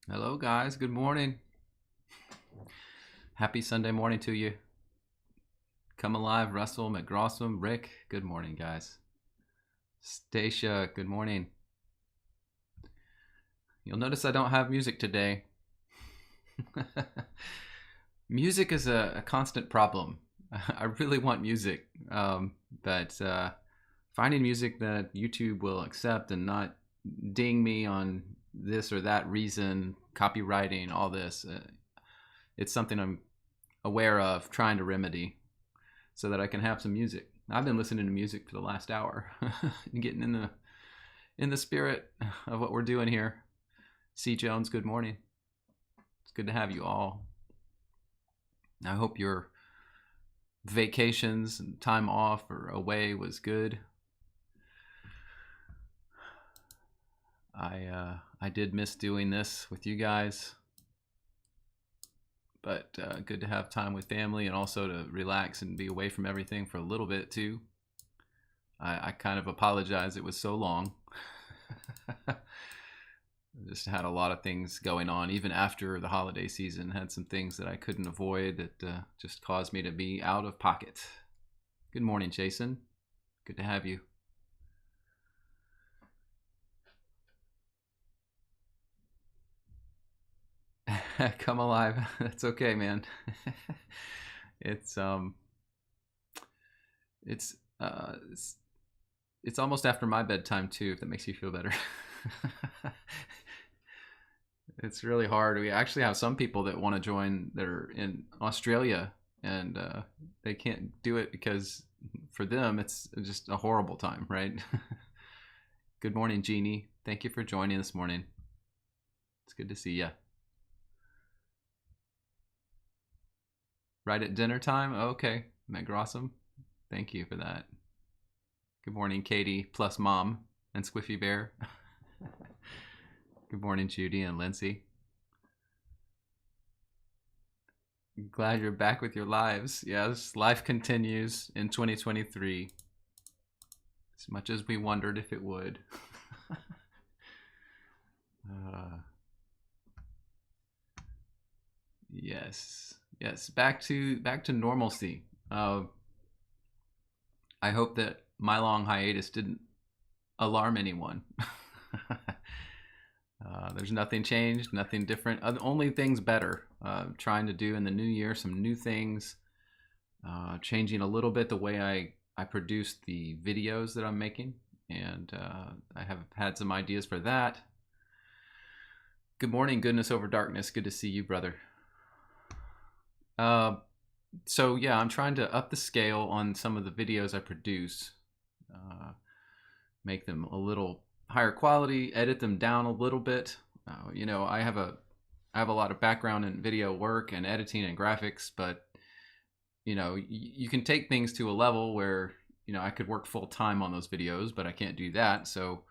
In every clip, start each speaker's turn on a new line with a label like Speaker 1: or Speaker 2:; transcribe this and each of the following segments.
Speaker 1: Hello, guys. Good morning. Happy Sunday morning to you. Come alive, Russell, McGrossum, Rick. Good morning, guys. Stacia, good morning. You'll notice I don't have music today. Music is a constant problem. I really want music, but finding music that YouTube will accept and not ding me on this or that reason, copywriting, all this, it's something I'm aware of, trying to remedy so that I can have some music. I've been listening to music for the last hour, getting in the spirit of what we're doing here. C. Jones, good morning. It's good to have you all. I hope your vacations and time off or away was good. I did miss doing this with you guys, but good to have time with family and also to relax and be away from everything for a little bit too. I kind of apologize it was so long. Just had a lot of things going on even after the holiday season. Had some things that I couldn't avoid that just caused me to be out of pocket. Good morning, Jason. Good to have you. Come alive. That's okay, man. it's um it's uh it's, it's almost after my bedtime too, if that makes you feel better. It's really hard. We actually have some people that want to join that are in Australia, and they can't do it because for them it's just a horrible time, right? Good morning, Jeannie. Thank you for joining this morning. It's good to see you. Right at dinner time? Okay, Meg Rossum. Thank you for that. Good morning, Katie plus mom and Squiffy Bear. Good morning, Judy and Lindsay. Glad you're back with your lives. Yes, life continues in 2023, as much as we wondered if it would. uh, yes, back to normalcy. I hope that my long hiatus didn't alarm anyone. There's nothing changed, nothing different. Only things better. Trying to do in the new year some new things. Changing a little bit the way I produce the videos that I'm making, and I have had some ideas for that. Good morning, goodness over darkness. Good to see you, brother. So yeah, I'm trying to up the scale on some of the videos I produce, make them a little higher quality, edit them down a little bit. I have a lot of background in video work and editing and graphics, but you can take things to a level where I could work full time on those videos, but I can't do that. So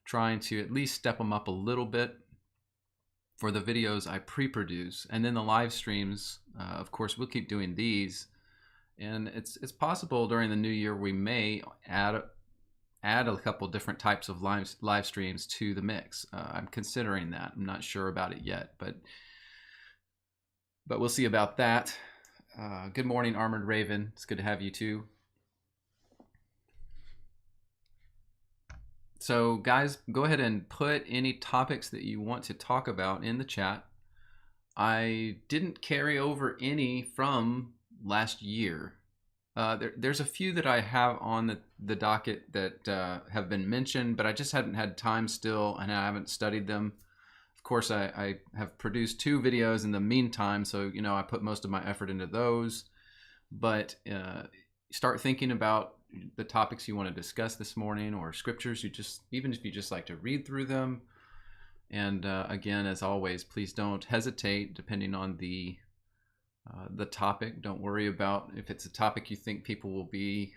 Speaker 1: trying to at least step them up a little bit for the videos I pre-produce, and then the live streams. Of course, we'll keep doing these, and it's possible during the new year we may add a couple different types of live streams to the mix. I'm considering that. I'm not sure about it yet, but we'll see about that. Good morning, Armored Raven. It's good to have you too. So guys, go ahead and put any topics that you want to talk about in the chat. I didn't carry over any from last year. There's a few that I have on the docket that have been mentioned, but I just hadn't had time still, and I haven't studied them. Of course, I have produced 2 videos in the meantime, so I put most of my effort into those. But start thinking about the topics you want to discuss this morning, or scriptures even if you just like to read through them. And again, as always, please don't hesitate, depending on the topic. Don't worry about if it's a topic you think people will be,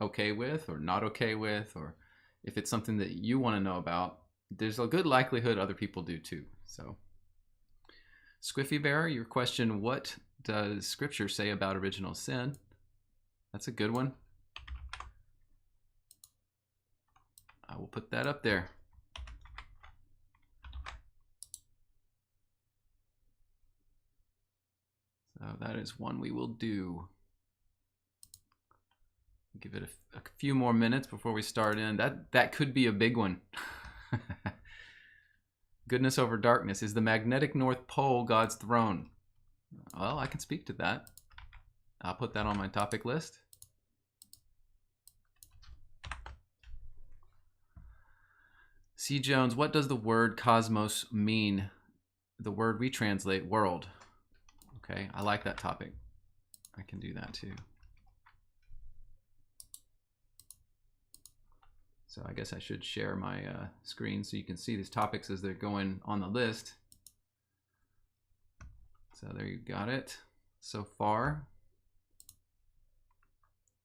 Speaker 1: okay with or not okay with, or if it's something that you want to know about. There's a good likelihood other people do too. So, Squiffy Bear, your question: what does Scripture say about original sin? That's a good one. I will put that up there. So that is one we will do. Give it a few more minutes before we start in. That could be a big one. Goodness over darkness. Is the magnetic North Pole God's throne? Well, I can speak to that. I'll put that on my topic list. C. Jones, what does the word kosmos mean? The word we translate world. Okay, I like that topic. I can do that too. So I guess I should share my screen so you can see these topics as they're going on the list. So there you got it so far.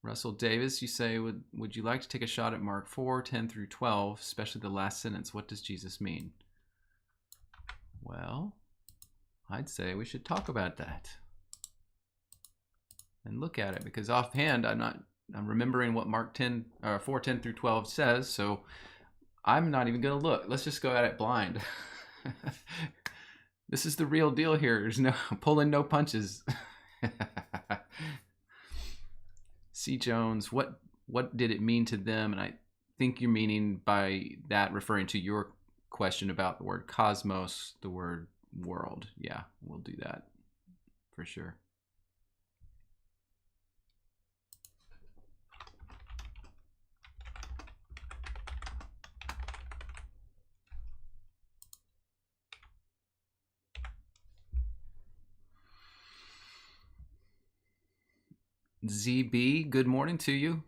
Speaker 1: Russell Davis, you say, would you like to take a shot at Mark 4, 10 through 12, especially the last sentence? What does Jesus mean? Well, I'd say we should talk about that and look at it, because offhand I'm remembering what Mark 10 or 4, 10 through 12 says, so I'm not even going to look. Let's just go at it blind. This is the real deal here. There's no pulling no punches. C. Jones, what did it mean to them? And I think you're meaning by that referring to your question about the word cosmos, the word world. Yeah, we'll do that for sure. ZB, good morning to you.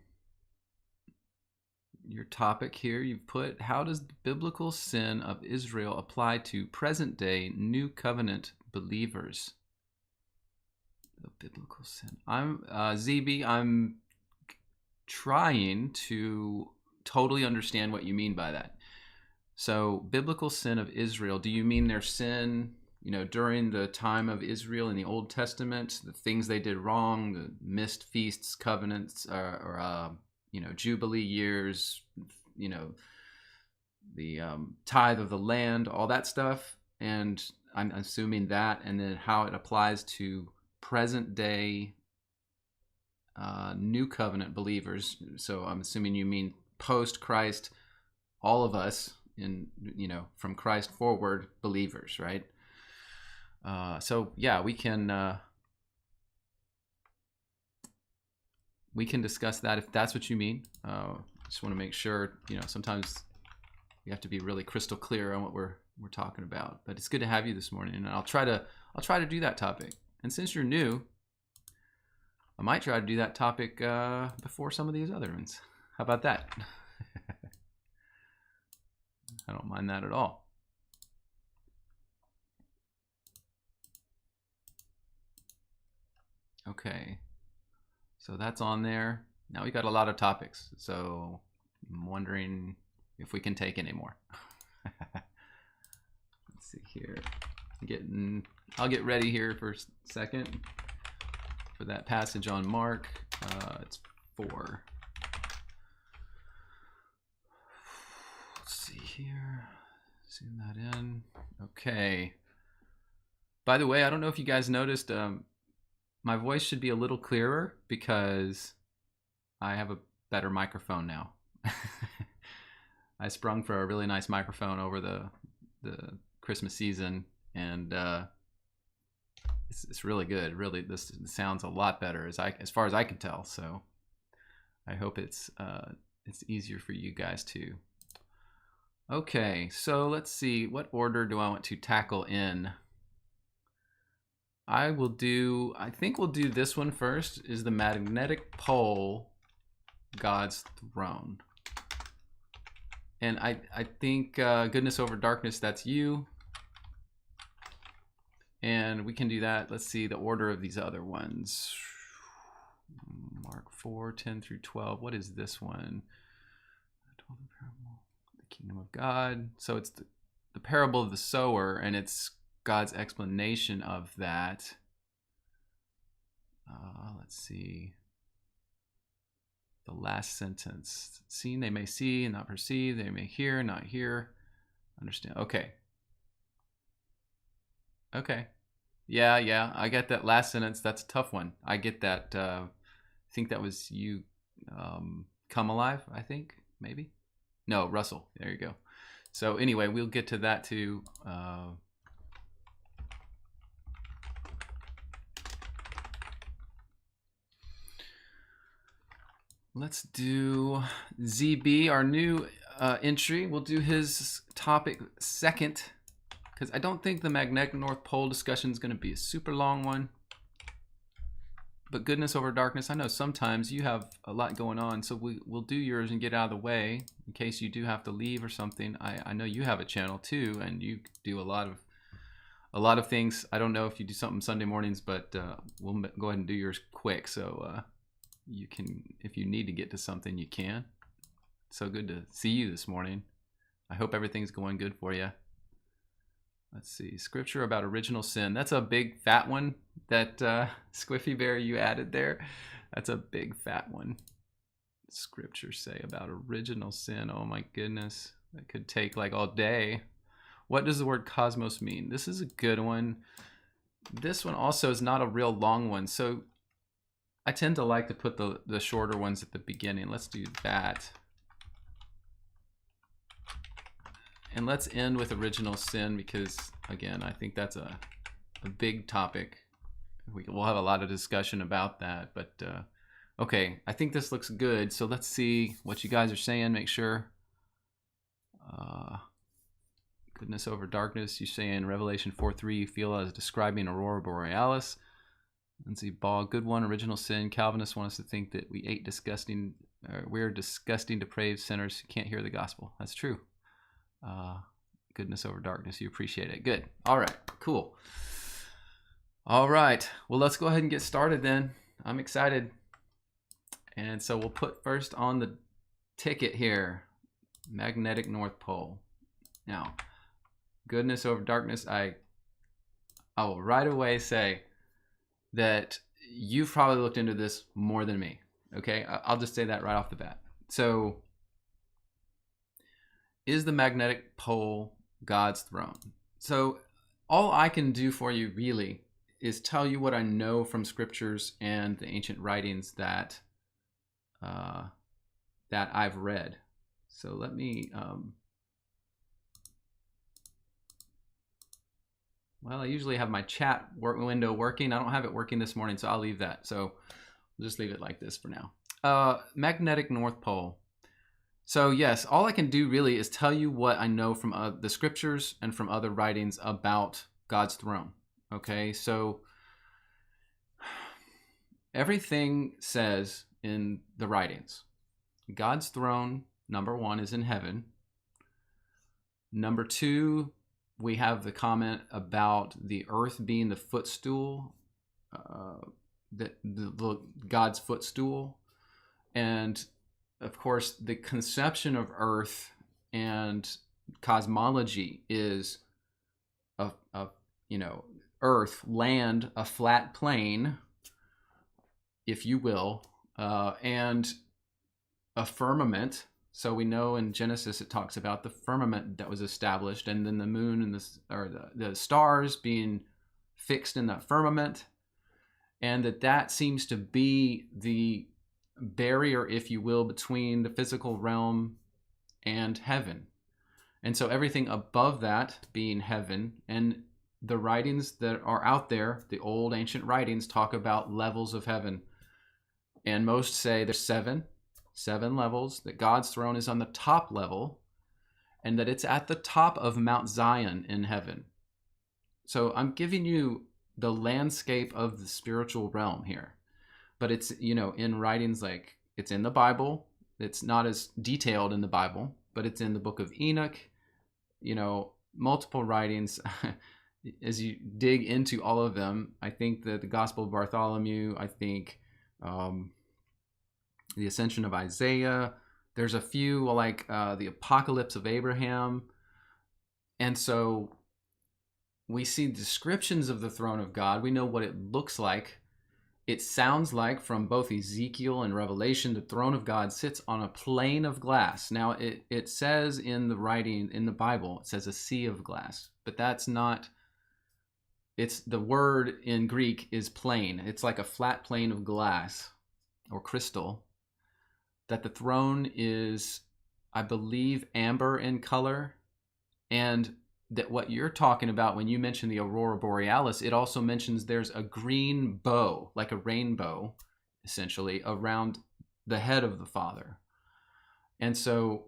Speaker 1: Your topic here you've put, how does the biblical sin of Israel apply to present day New Covenant believers? The biblical sin. ZB, I'm trying to totally understand what you mean by that. So biblical sin of Israel, do you mean their sin, during the time of Israel in the Old Testament, the things they did wrong, the missed feasts, covenants, or Jubilee years, the tithe of the land, all that stuff? And I'm assuming that, and then how it applies to present day New Covenant believers. So I'm assuming you mean post Christ, all of us from Christ forward believers, right? So yeah, we can discuss that if that's what you mean. Just want to make sure, sometimes we have to be really crystal clear on what we're talking about. But it's good to have you this morning, and I'll try to do that topic. And since you're new, I might try to do that topic before some of these other ones. How about that? I don't mind that at all. Okay, so that's on there. Now we got a lot of topics, so I'm wondering if we can take any more. Let's see here. I'll get ready here for a second for that passage on Mark. It's 4. Let's see here. Zoom that in. Okay. By the way, I don't know if you guys noticed, my voice should be a little clearer because I have a better microphone now. I sprung for a really nice microphone over the Christmas season, and it's really good. Really, this sounds a lot better as far as I can tell. So I hope it's easier for you guys too. Okay, so let's see. What order do I want to tackle in? I think we'll do this one first. Is the magnetic pole God's throne? And I think goodness over darkness, that's you. And we can do that. Let's see the order of these other ones. Mark 4, 10 through 12. What is this one? The kingdom of God. So it's the parable of the sower, and it's God's explanation of that. Let's see. The last sentence. Seeing they may see and not perceive. They may hear and not hear. Understand. Okay. Yeah, I get that last sentence. That's a tough one. I get that. I think that was you. Come alive. I think maybe. No, Russell. There you go. So anyway, we'll get to that too. Let's do ZB, our new entry. We'll do his topic second, because I don't think the magnetic North Pole discussion is going to be a super long one. But goodness over darkness, I know sometimes you have a lot going on, so we'll do yours and get out of the way in case you do have to leave or something. I know you have a channel too, and you do a lot of things. I don't know if you do something Sunday mornings, but we'll go ahead and do yours quick, so you can, if you need to get to something, you can. So good to see you this morning. I hope everything's going good for you. Let's see, scripture about original sin. That's a big fat one that Squiffy Bear you added there. That's a big fat one. Scriptures say about original sin. Oh my goodness, that could take like all day. What does the word kosmos mean? This is a good one. This one also is not a real long one, so I tend to like to put the shorter ones at the beginning. Let's do that. And let's end with original sin because, again, I think that's a big topic. We'll have a lot of discussion about that. But, okay, I think this looks good. So let's see what you guys are saying. Make sure. Goodness over darkness. You say in Revelation 4:3, you feel as describing Aurora Borealis. Lindsay Ball, good one. Original sin. Calvinists want us to think that we're disgusting, depraved sinners who can't hear the gospel. That's true. Goodness over darkness. You appreciate it. Good. All right. Cool. All right. Well, let's go ahead and get started then. I'm excited. And so we'll put first on the ticket here, magnetic North Pole. Now, goodness over darkness. I will right away say that you've probably looked into this more than me. Okay. I'll just say that right off the bat. So, is the magnetic pole God's throne? So all I can do for you really is tell you what I know from scriptures and the ancient writings that I've read. So let me, well, I usually have my chat window working. I don't have it working this morning, so I'll leave that. So we'll just leave it like this for now. Magnetic North Pole. So yes, all I can do really is tell you what I know from the scriptures and from other writings about God's throne. Okay, so everything says in the writings, God's throne, number one, is in heaven. Number two, we have the comment about the earth being the footstool, God's footstool, and of course, the conception of Earth and cosmology is Earth, land, a flat plane, if you will, and a firmament. So we know in Genesis it talks about the firmament that was established, and then the moon and the stars being fixed in that firmament, and that seems to be the barrier, if you will, between the physical realm and heaven. And so everything above that being heaven, and the writings that are out there, the old ancient writings, talk about levels of heaven. And most say there's seven levels, that God's throne is on the top level, and that it's at the top of Mount Zion in heaven. So I'm giving you the landscape of the spiritual realm here. But it's, in writings, like it's in the Bible. It's not as detailed in the Bible, but it's in the book of Enoch, multiple writings. As you dig into all of them, I think that the Gospel of Bartholomew, I think the Ascension of Isaiah, there's a few like the Apocalypse of Abraham. And so we see descriptions of the throne of God. We know what it looks like. It sounds like from both Ezekiel and Revelation, the throne of God sits on a plane of glass. Now, it says in the writing in the Bible, it says a sea of glass, but that's not it's the word in Greek is plane. It's like a flat plane of glass or crystal, that the throne is, I believe, amber in color, and that what you're talking about when you mention the aurora borealis, it also mentions there's a green bow, like a rainbow, essentially, around the head of the Father. And so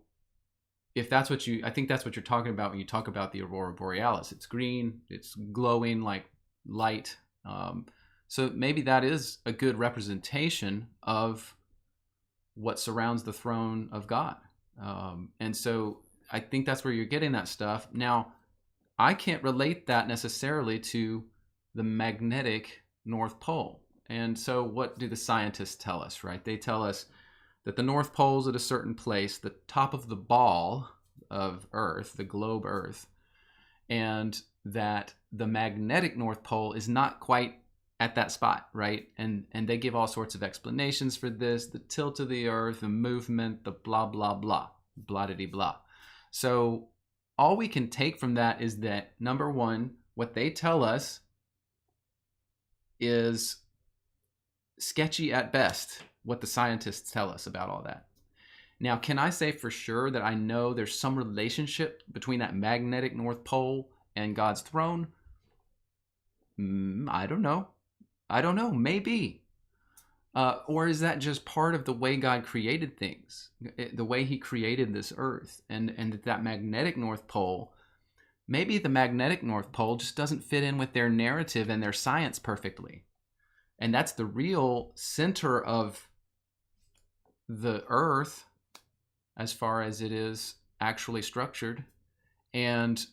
Speaker 1: if that's what I think that's what you're talking about when you talk about the aurora borealis. It's green, it's glowing like light. So maybe that is a good representation of what surrounds the throne of God. And so I think that's where you're getting that stuff. Now, I can't relate that necessarily to the magnetic North Pole. And so what do the scientists tell us, right? They tell us that the North Pole's at a certain place, the top of the ball of Earth, the globe Earth, and that the magnetic North Pole is not quite at that spot, right? And they give all sorts of explanations for this, the tilt of the Earth, the movement, the blah, blah, blah, blah-diddy-blah. So all we can take from that is that, number one, what they tell us is sketchy at best, what the scientists tell us about all that. Now, can I say for sure that I know there's some relationship between that magnetic North Pole and God's throne? I don't know. Maybe. Or is that just part of the way God created things, the way he created this earth, and that magnetic North Pole, maybe the magnetic North Pole just doesn't fit in with their narrative and their science perfectly. And that's the real center of the earth as far as it is actually structured. And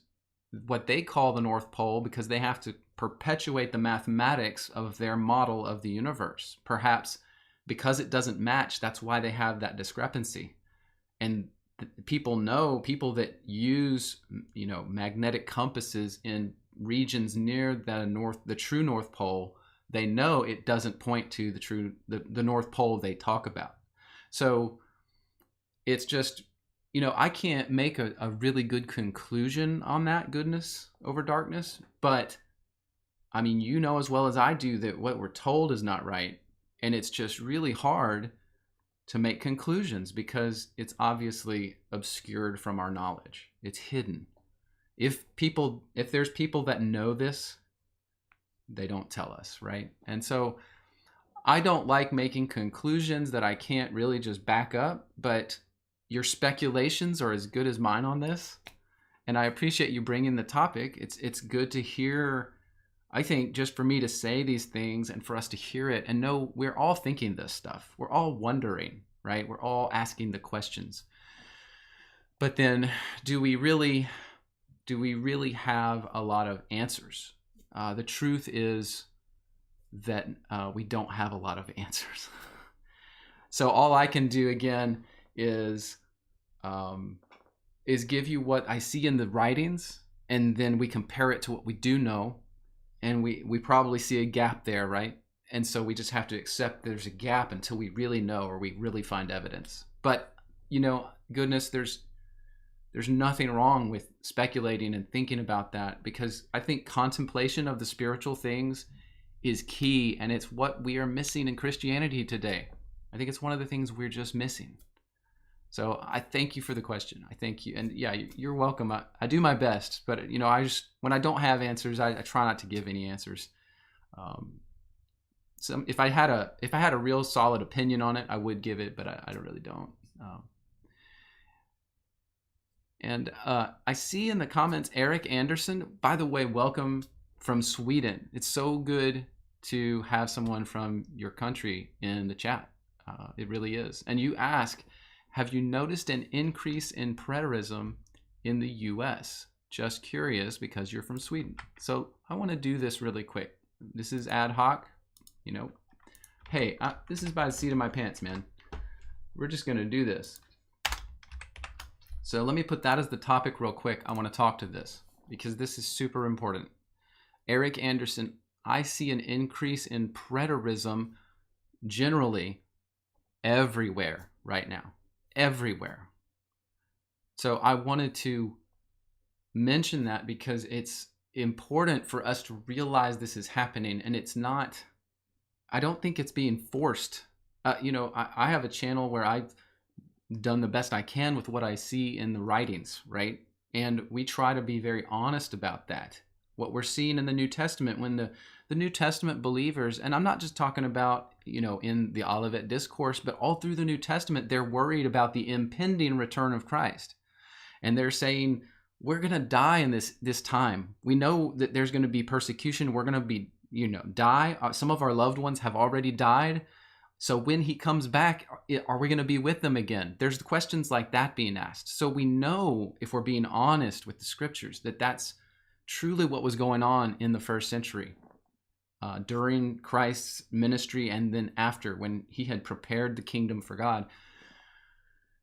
Speaker 1: what they call the North Pole, because they have to perpetuate the mathematics of their model of the universe. Perhaps because it doesn't match, that's why they have that discrepancy. And people that use, magnetic compasses in regions near the true North Pole, they know it doesn't point to the North Pole they talk about. So it's just, I can't make a really good conclusion on that goodness over darkness, but I mean, as well as I do that what we're told is not right. And it's just really hard to make conclusions because it's obviously obscured from our knowledge. It's hidden. If there's people that know this, they don't tell us, right? And so I don't like making conclusions that I can't really just back up, but your speculations are as good as mine on this. And I appreciate you bringing the topic. It's good to hear, I think, just for me to say these things and for us to hear it and know we're all thinking this stuff. We're all wondering, right? We're all asking the questions. But then do we really have a lot of answers? The truth is that we don't have a lot of answers. So all I can do again is give you what I see in the writings, and then we compare it to what we do know, and we probably see a gap there, right? And so we just have to accept there's a gap until we really know or we really find evidence. But goodness, there's nothing wrong with speculating and thinking about that, because I think contemplation of the spiritual things is key, and it's what we are missing in Christianity today. I think it's one of the things we're just missing. So I thank you for the question. I thank you. And yeah, you're welcome. I do my best, but when I don't have answers, I try not to give any answers. So if I had a real solid opinion on it, I would give it, but I really don't. And I see in the comments, Eric Anderson, by the way, welcome from Sweden. It's so good to have someone from your country in the chat. It really is. And you ask, have you noticed an increase in preterism in the US? Just curious because you're from Sweden. So I want to do this really quick. This is ad hoc. Hey, this is by the seat of my pants, man. We're just going to do this. So let me put that as the topic real quick. I want to talk to this because this is super important. Eric Anderson, I see an increase in preterism generally everywhere right now. Everywhere. So I wanted to mention that because it's important for us to realize this is happening, and it's not, I don't think it's being forced. I have a channel where I've done the best I can with what I see in the writings, right? And we try to be very honest about that. What we're seeing in the New Testament, when the New Testament believers, and I'm not just talking about, in the Olivet Discourse, but all through the New Testament, they're worried about the impending return of Christ. And they're saying, we're going to die in this time. We know that there's going to be persecution. We're going to be, die. Some of our loved ones have already died. So when he comes back, are we going to be with them again? There's questions like that being asked. So we know, if we're being honest with the scriptures, that that's truly what was going on in the first century, during Christ's ministry, and then after, when he had prepared the kingdom for God.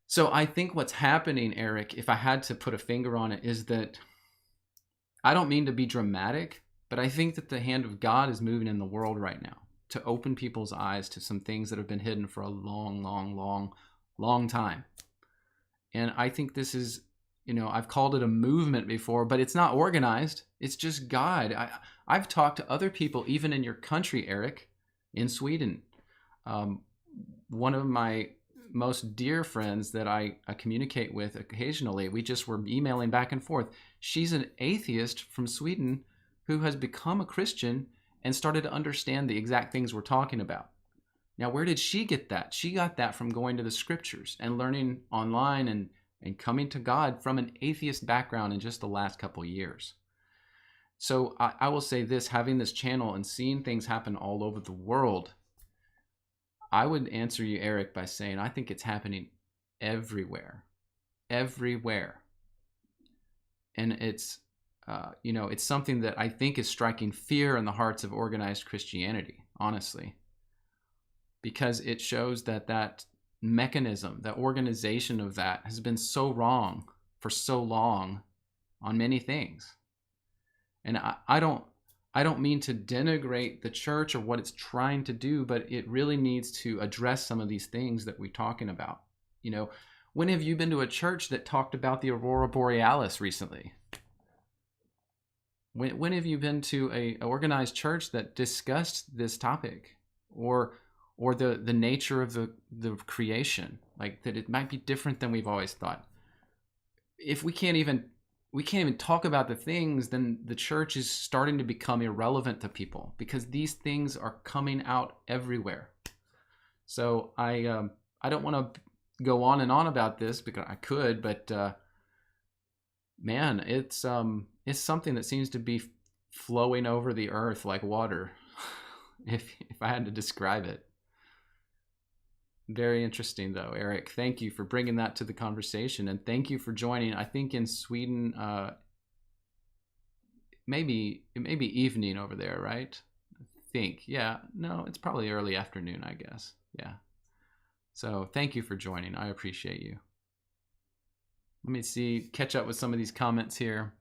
Speaker 1: So I think what's happening, Eric, if I had to put a finger on it, is that, I don't mean to be dramatic, but I think that the hand of God is moving in the world right now to open people's eyes to some things that have been hidden for a long, long, long, long time. And I think this is, I've called it a movement before, but it's not organized. It's just God. I've talked to other people, even in your country, Eric, in Sweden. One of my most dear friends that I communicate with occasionally, we just were emailing back and forth. She's an atheist from Sweden who has become a Christian and started to understand the exact things we're talking about. Now, where did she get that? She got that from going to the scriptures and learning online and coming to God from an atheist background in just the last couple of years. So I will say this, having this channel and seeing things happen all over the world, I would answer you, Eric, by saying I think it's happening everywhere. Everywhere. And it's, it's something that I think is striking fear in the hearts of organized Christianity, honestly. Because it shows that mechanism, that organization of that has been so wrong for so long on many things. And I don't mean to denigrate the church or what it's trying to do, but it really needs to address some of these things that we're talking about. When have you been to a church that talked about the Aurora Borealis recently? When have you been to a organized church that discussed this topic, or the nature of the creation, like that it might be different than we've always thought? If we can't even talk about the things, then the church is starting to become irrelevant to people, because these things are coming out everywhere. So I don't want to go on and on about this, because I could, but man, it's something that seems to be flowing over the earth like water, if I had to describe it. Very interesting, though, Eric. Thank you for bringing that to the conversation, and thank you for joining. I think in Sweden, it may be evening over there, right? I think, yeah. No, it's probably early afternoon, I guess. Yeah. So thank you for joining. I appreciate you. Let me see, catch up with some of these comments here.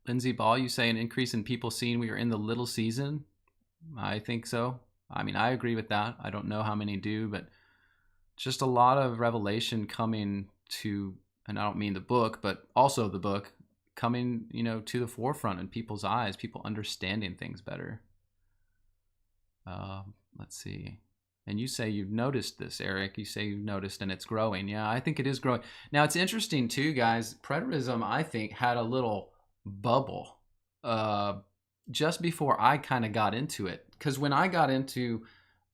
Speaker 1: Lindsay Ball, you say an increase in people seeing we are in the little season? I think so. I mean, I agree with that. I don't know how many do, but just a lot of revelation coming to, and I don't mean the book, but also the book coming, to the forefront in people's eyes, people understanding things better. Let's see. And you say you've noticed this, Eric. You say you've noticed and it's growing. Yeah, I think it is growing. Now, it's interesting too, guys. Preterism, I think, had a little bubble just before I kind of got into it. Because when I got into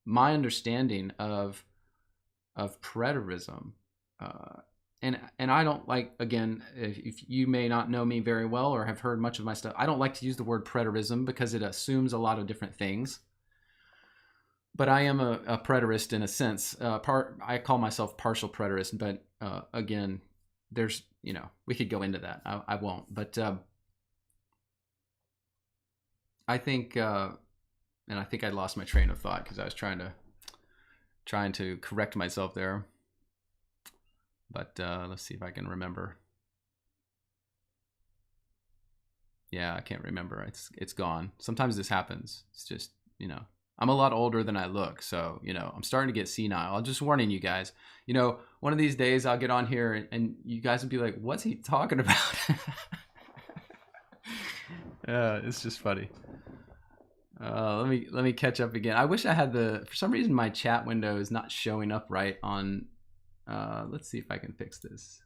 Speaker 1: my understanding of preterism, and I don't like, again, if you may not know me very well or have heard much of my stuff, I don't like to use the word preterism because it assumes a lot of different things. But I am a preterist in a sense. I call myself partial preterist, but again, there's, we could go into that. I won't. But I think, and I think I lost my train of thought because I was trying to correct myself there. But let's see if I can remember. Yeah, I can't remember. It's gone. Sometimes this happens. It's just, I'm a lot older than I look, so, I'm starting to get senile. I'm just warning you guys. One of these days I'll get on here and you guys will be like, what's he talking about? It's just funny. Let me catch up again. I wish I had for some reason my chat window is not showing up right on. Let's see if I can fix this.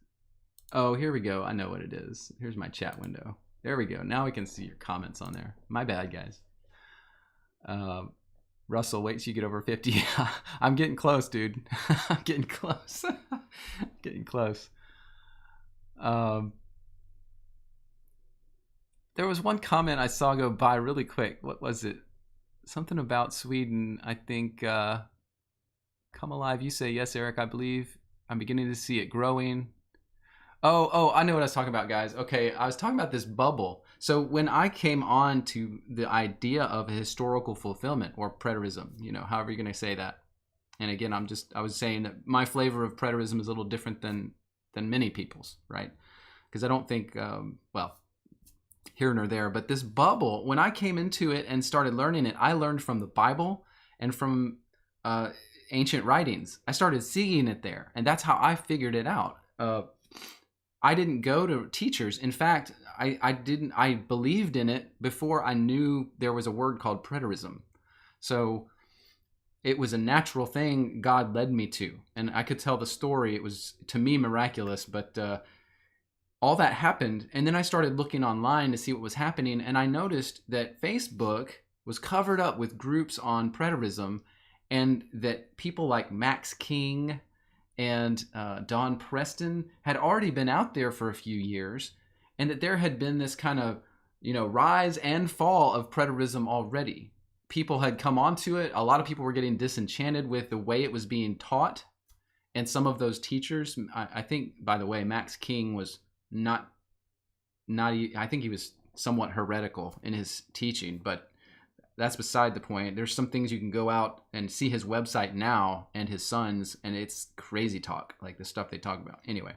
Speaker 1: Oh, here we go. I know what it is. Here's my chat window. There we go. Now we can see your comments on there. My bad, guys. Russell, wait till you get over 50. I'm getting close, dude. I'm getting close. Getting close. There was one comment I saw go by really quick. What was it? Something about Sweden. I think, come alive. You say, yes, Eric, I believe. I'm beginning to see it growing. Oh, I know what I was talking about, guys. Okay, I was talking about this bubble. So when I came on to the idea of historical fulfillment or preterism, however you're going to say that. And again, I was saying that my flavor of preterism is a little different than many people's, right? Because I don't think, here nor there, but this bubble, when I came into it and started learning it, I learned from the Bible and from ancient writings. I started seeing it there, and that's how I figured it out. I didn't go to teachers. In fact, I believed in it before I knew there was a word called preterism. So it was a natural thing God led me to, and I could tell the story. It was, to me, miraculous, but all that happened, and then I started looking online to see what was happening, and I noticed that Facebook was covered up with groups on preterism, and that people like Max King and Don Preston had already been out there for a few years, and that there had been this kind of, rise and fall of preterism already. People had come onto it. A lot of people were getting disenchanted with the way it was being taught, and some of those teachers, I think, by the way, Max King was not I think he was somewhat heretical in his teaching, but that's beside the point. There's some things you can go out and see his website now and his sons, and it's crazy talk, like the stuff they talk about. Anyway,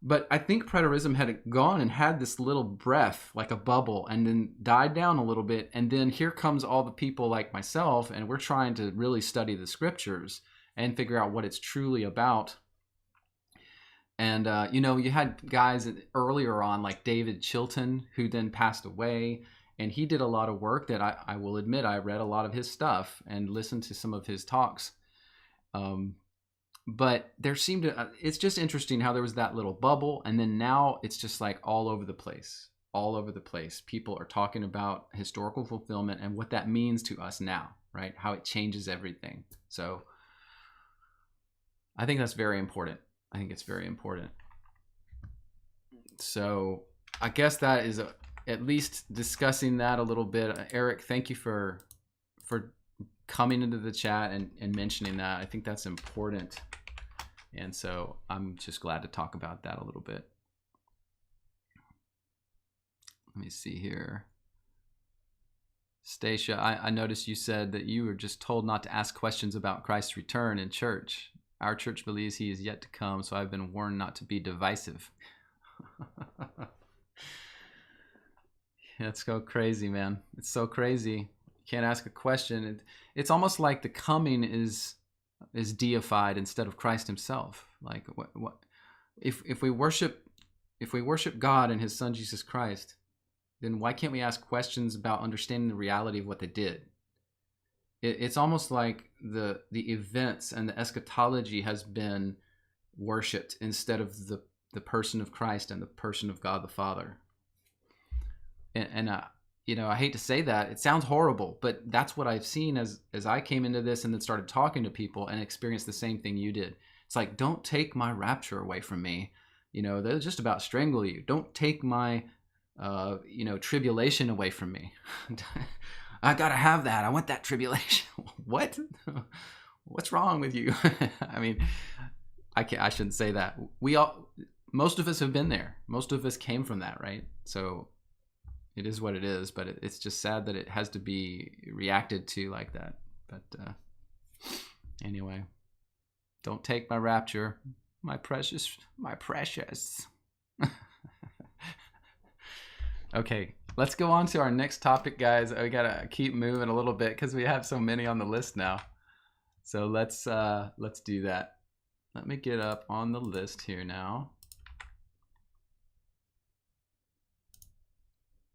Speaker 1: but I think preterism had gone and had this little breath, like a bubble, and then died down a little bit, and then here comes all the people like myself, and we're trying to really study the scriptures and figure out what it's truly about. And, you had guys earlier on like David Chilton, who then passed away. And he did a lot of work that I will admit I read a lot of his stuff and listened to some of his talks. But there seemed to, it's just interesting how there was that little bubble. And then now it's just like all over the place, all over the place. People are talking about historical fulfillment and what that means to us now, right? How it changes everything. So I think that's very important. I think it's very important. So I guess that is at least discussing that a little bit. Eric, thank you for coming into the chat and mentioning that. I think that's important. And so I'm just glad to talk about that a little bit. Let me see here. Stacia, I noticed you said that you were just told not to ask questions about Christ's return in church. Our church believes he is yet to come, so I've been warned not to be divisive. It's so crazy, man. It's so crazy. You can't ask a question. It's almost like the coming is deified instead of Christ himself. Like what if we worship God and his son Jesus Christ, then why can't we ask questions about understanding the reality of what they did? It's almost like the events and the eschatology has been worshipped instead of the person of Christ and the person of God the Father. And I hate to say that. It sounds horrible, but that's what I've seen as I came into this and then started talking to people and experienced the same thing you did. It's like, don't take my rapture away from me. They're just about strangle you. Don't take my, tribulation away from me. I gotta have that. I want that tribulation. What? What's wrong with you? I mean, I shouldn't say that. Most of us have been there. Most of us came from that, right? So it is what it is, but it's just sad that it has to be reacted to like that. But anyway, don't take my rapture, my precious. Okay, let's go on to our next topic, guys. We gotta keep moving a little bit because we have so many on the list now. So let's do that. Let me get up on the list here now.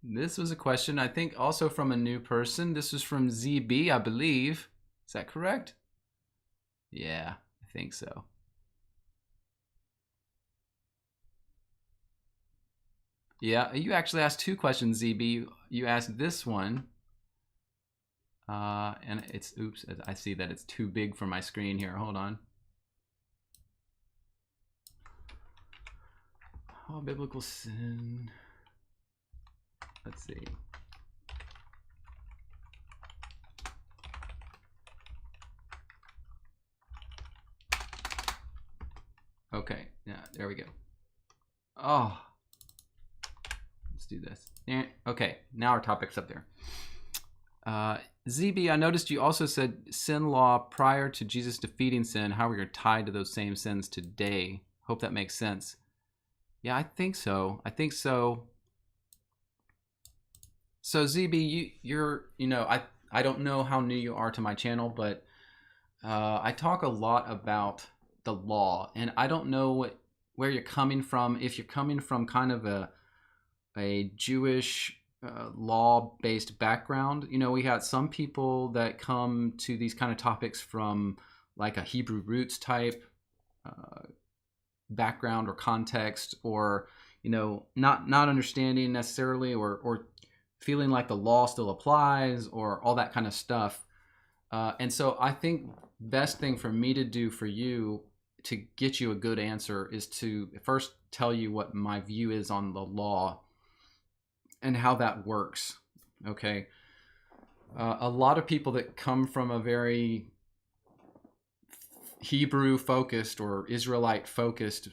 Speaker 1: This was a question, I think, also from a new person. This was from ZB, I believe. Is that correct? Yeah, I think so. Yeah, you actually asked two questions, ZB. You asked this one, and it's, oops, I see that it's too big for my screen here. Hold on. Oh, biblical sin. Let's see. Okay, yeah, there we go. Oh, let's do this. Okay, now our topic's up there. ZB, I noticed you also said sin law prior to Jesus defeating sin. How we are tied to those same sins today. Hope that makes sense. Yeah, I think so. I think so. So ZB, I don't know how new you are to my channel, but I talk a lot about the law, and I don't know where you're coming from. If you're coming from kind of a Jewish law-based background, we got some people that come to these kind of topics from like a Hebrew roots type background or context, or not understanding necessarily, or feeling like the law still applies, or all that kind of stuff. And so I think best thing for me to do for you to get you a good answer is to first tell you what my view is on the law and how that works. Okay. A lot of people that come from a very Hebrew focused or Israelite focused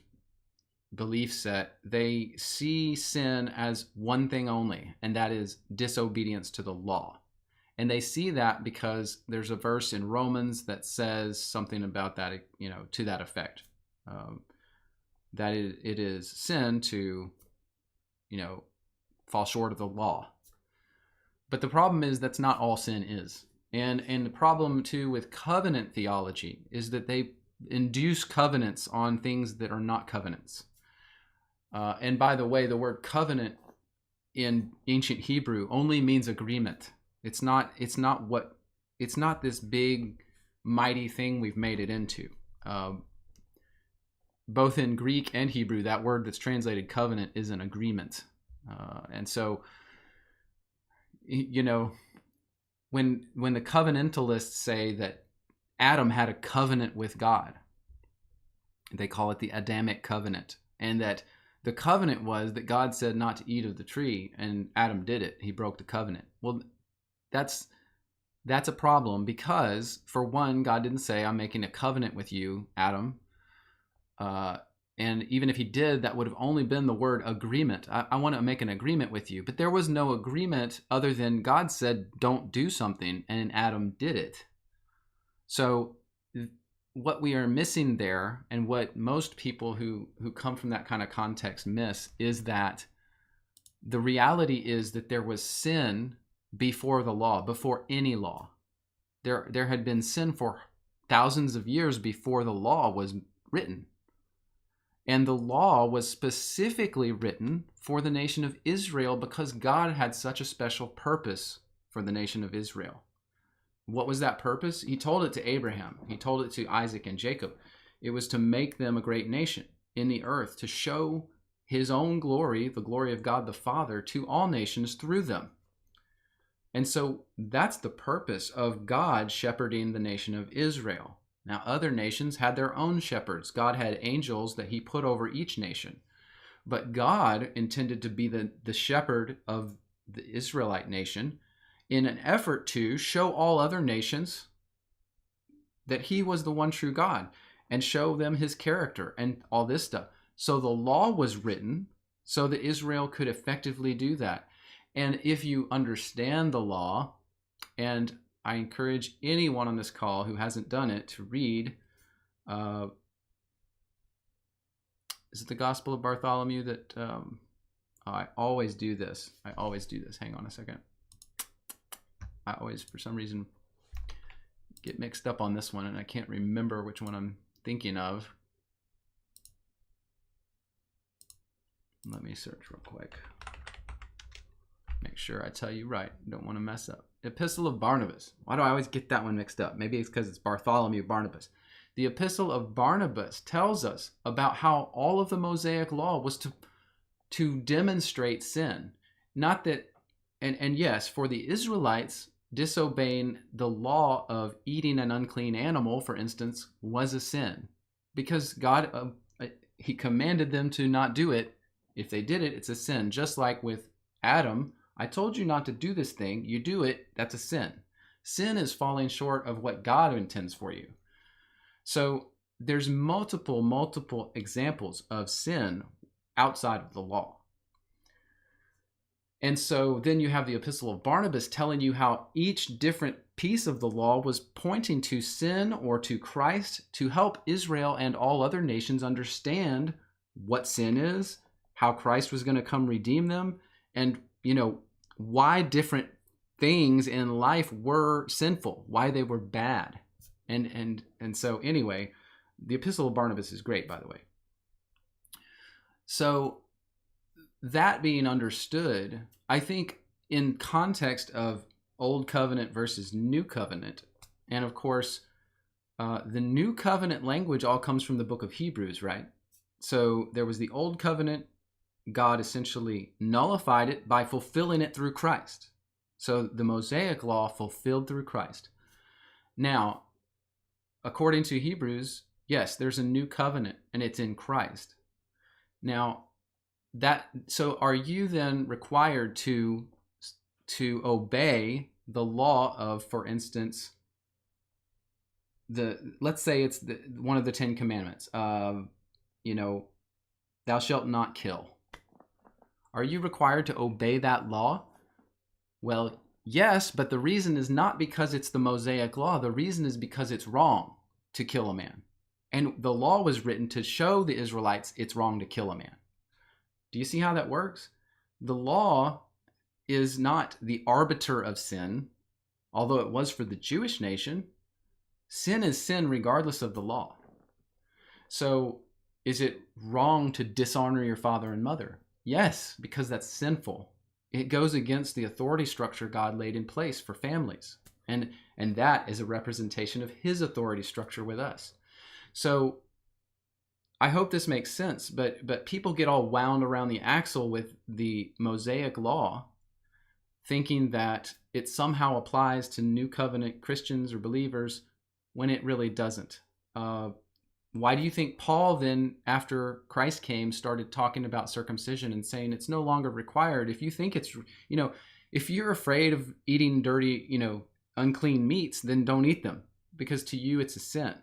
Speaker 1: belief set, they see sin as one thing only, and that is disobedience to the law. And they see that because there's a verse in Romans that says something about that, to that effect, that it is sin to, fall short of the law. But the problem is that's not all sin is. And the problem too with covenant theology is that they induce covenants on things that are not covenants. And by the way, the word covenant in ancient Hebrew only means agreement. It's not this big mighty thing we've made it into. Both in Greek and Hebrew, that word that's translated covenant is an agreement. And so, when the covenantalists say that Adam had a covenant with God, they call it the Adamic covenant, and that the covenant was that God said not to eat of the tree, and Adam did it. He broke the covenant. Well, that's a problem, because for one, God didn't say, I'm making a covenant with you, Adam. And even if he did, that would have only been the word agreement. I want to make an agreement with you. But there was no agreement other than God said, don't do something, and Adam did it. So what we are missing there, and what most people who come from that kind of context miss, is that the reality is that there was sin before the law, before any law. There had been sin for thousands of years before the law was written. And the law was specifically written for the nation of Israel because God had such a special purpose for the nation of Israel. What was that purpose? He told it to Abraham. He told it to Isaac and Jacob. It was to make them a great nation in the earth, to show his own glory, the glory of God the Father, to all nations through them. And so that's the purpose of God shepherding the nation of Israel. Now, other nations had their own shepherds. God had angels that he put over each nation. But God intended to be the shepherd of the Israelite nation in an effort to show all other nations that he was the one true God, and show them his character and all this stuff. So the law was written so that Israel could effectively do that. And if you understand the law, and I encourage anyone on this call who hasn't done it to read, is it the Gospel of Bartholomew that, I always do this. Hang on a second. I always, for some reason, get mixed up on this one, and I can't remember which one I'm thinking of. Let me search real quick. Make sure I tell you right. Don't want to mess up. Epistle of Barnabas. Why do I always get that one mixed up? Maybe it's because it's Bartholomew Barnabas. The Epistle of Barnabas tells us about how all of the Mosaic law was to demonstrate sin. Not that, and yes, for the Israelites, disobeying the law of eating an unclean animal, for instance, was a sin. Because God, he commanded them to not do it. If they did it, it's a sin. Just like with Adam, I told you not to do this thing. You do it, that's a sin. Sin is falling short of what God intends for you. So there's multiple examples of sin outside of the law. And so then you have the Epistle of Barnabas telling you how each different piece of the law was pointing to sin or to Christ to help Israel and all other nations understand what sin is, how Christ was going to come redeem them, and, why different things in life were sinful, why they were bad. And so anyway, the Epistle of Barnabas is great, by the way. So that being understood, I think in context of Old Covenant versus New Covenant, and of course, the New Covenant language all comes from the book of Hebrews, right? So there was the Old Covenant. God essentially nullified it by fulfilling it through Christ. So the Mosaic law fulfilled through Christ. Now, according to Hebrews, yes, there's a new covenant and it's in Christ. Now, so are you then required to obey the law of, for instance, let's say it's one of the 10 Commandments, thou shalt not kill. Are you required to obey that law? Well, yes, but the reason is not because it's the Mosaic law. The reason is because it's wrong to kill a man. And the law was written to show the Israelites it's wrong to kill a man. Do you see how that works? The law is not the arbiter of sin, although it was for the Jewish nation. Sin is sin regardless of the law. So is it wrong to dishonor your father and mother? Yes, because that's sinful. It goes against the authority structure God laid in place for families. And that is a representation of his authority structure with us. So I hope this makes sense, but people get all wound around the axle with the Mosaic law, thinking that it somehow applies to New Covenant Christians or believers when it really doesn't. Why do you think Paul then, after Christ came, started talking about circumcision and saying it's no longer required? If you think it's, if you're afraid of eating dirty, unclean meats, then don't eat them, because to you it's a sin.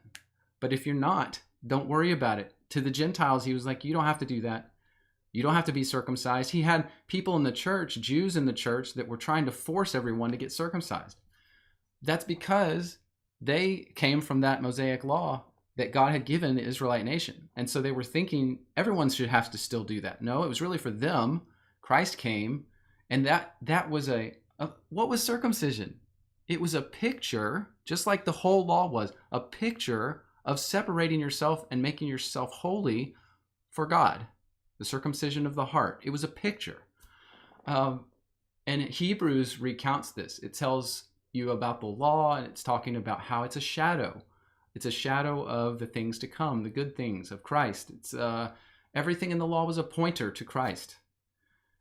Speaker 1: But if you're not, don't worry about it. To the Gentiles, he was like, you don't have to do that. You don't have to be circumcised. He had people in the church, Jews in the church, that were trying to force everyone to get circumcised. That's because they came from that Mosaic law that God had given the Israelite nation. And so they were thinking everyone should have to still do that. No, it was really for them. Christ came, and that was what was circumcision? It was a picture, just like the whole law was, a picture of separating yourself and making yourself holy for God. The circumcision of the heart. It was a picture. And Hebrews recounts this. It tells you about the law, and it's talking about how it's a shadow. It's a shadow of the things to come, the good things of Christ. It's everything in the law was a pointer to Christ.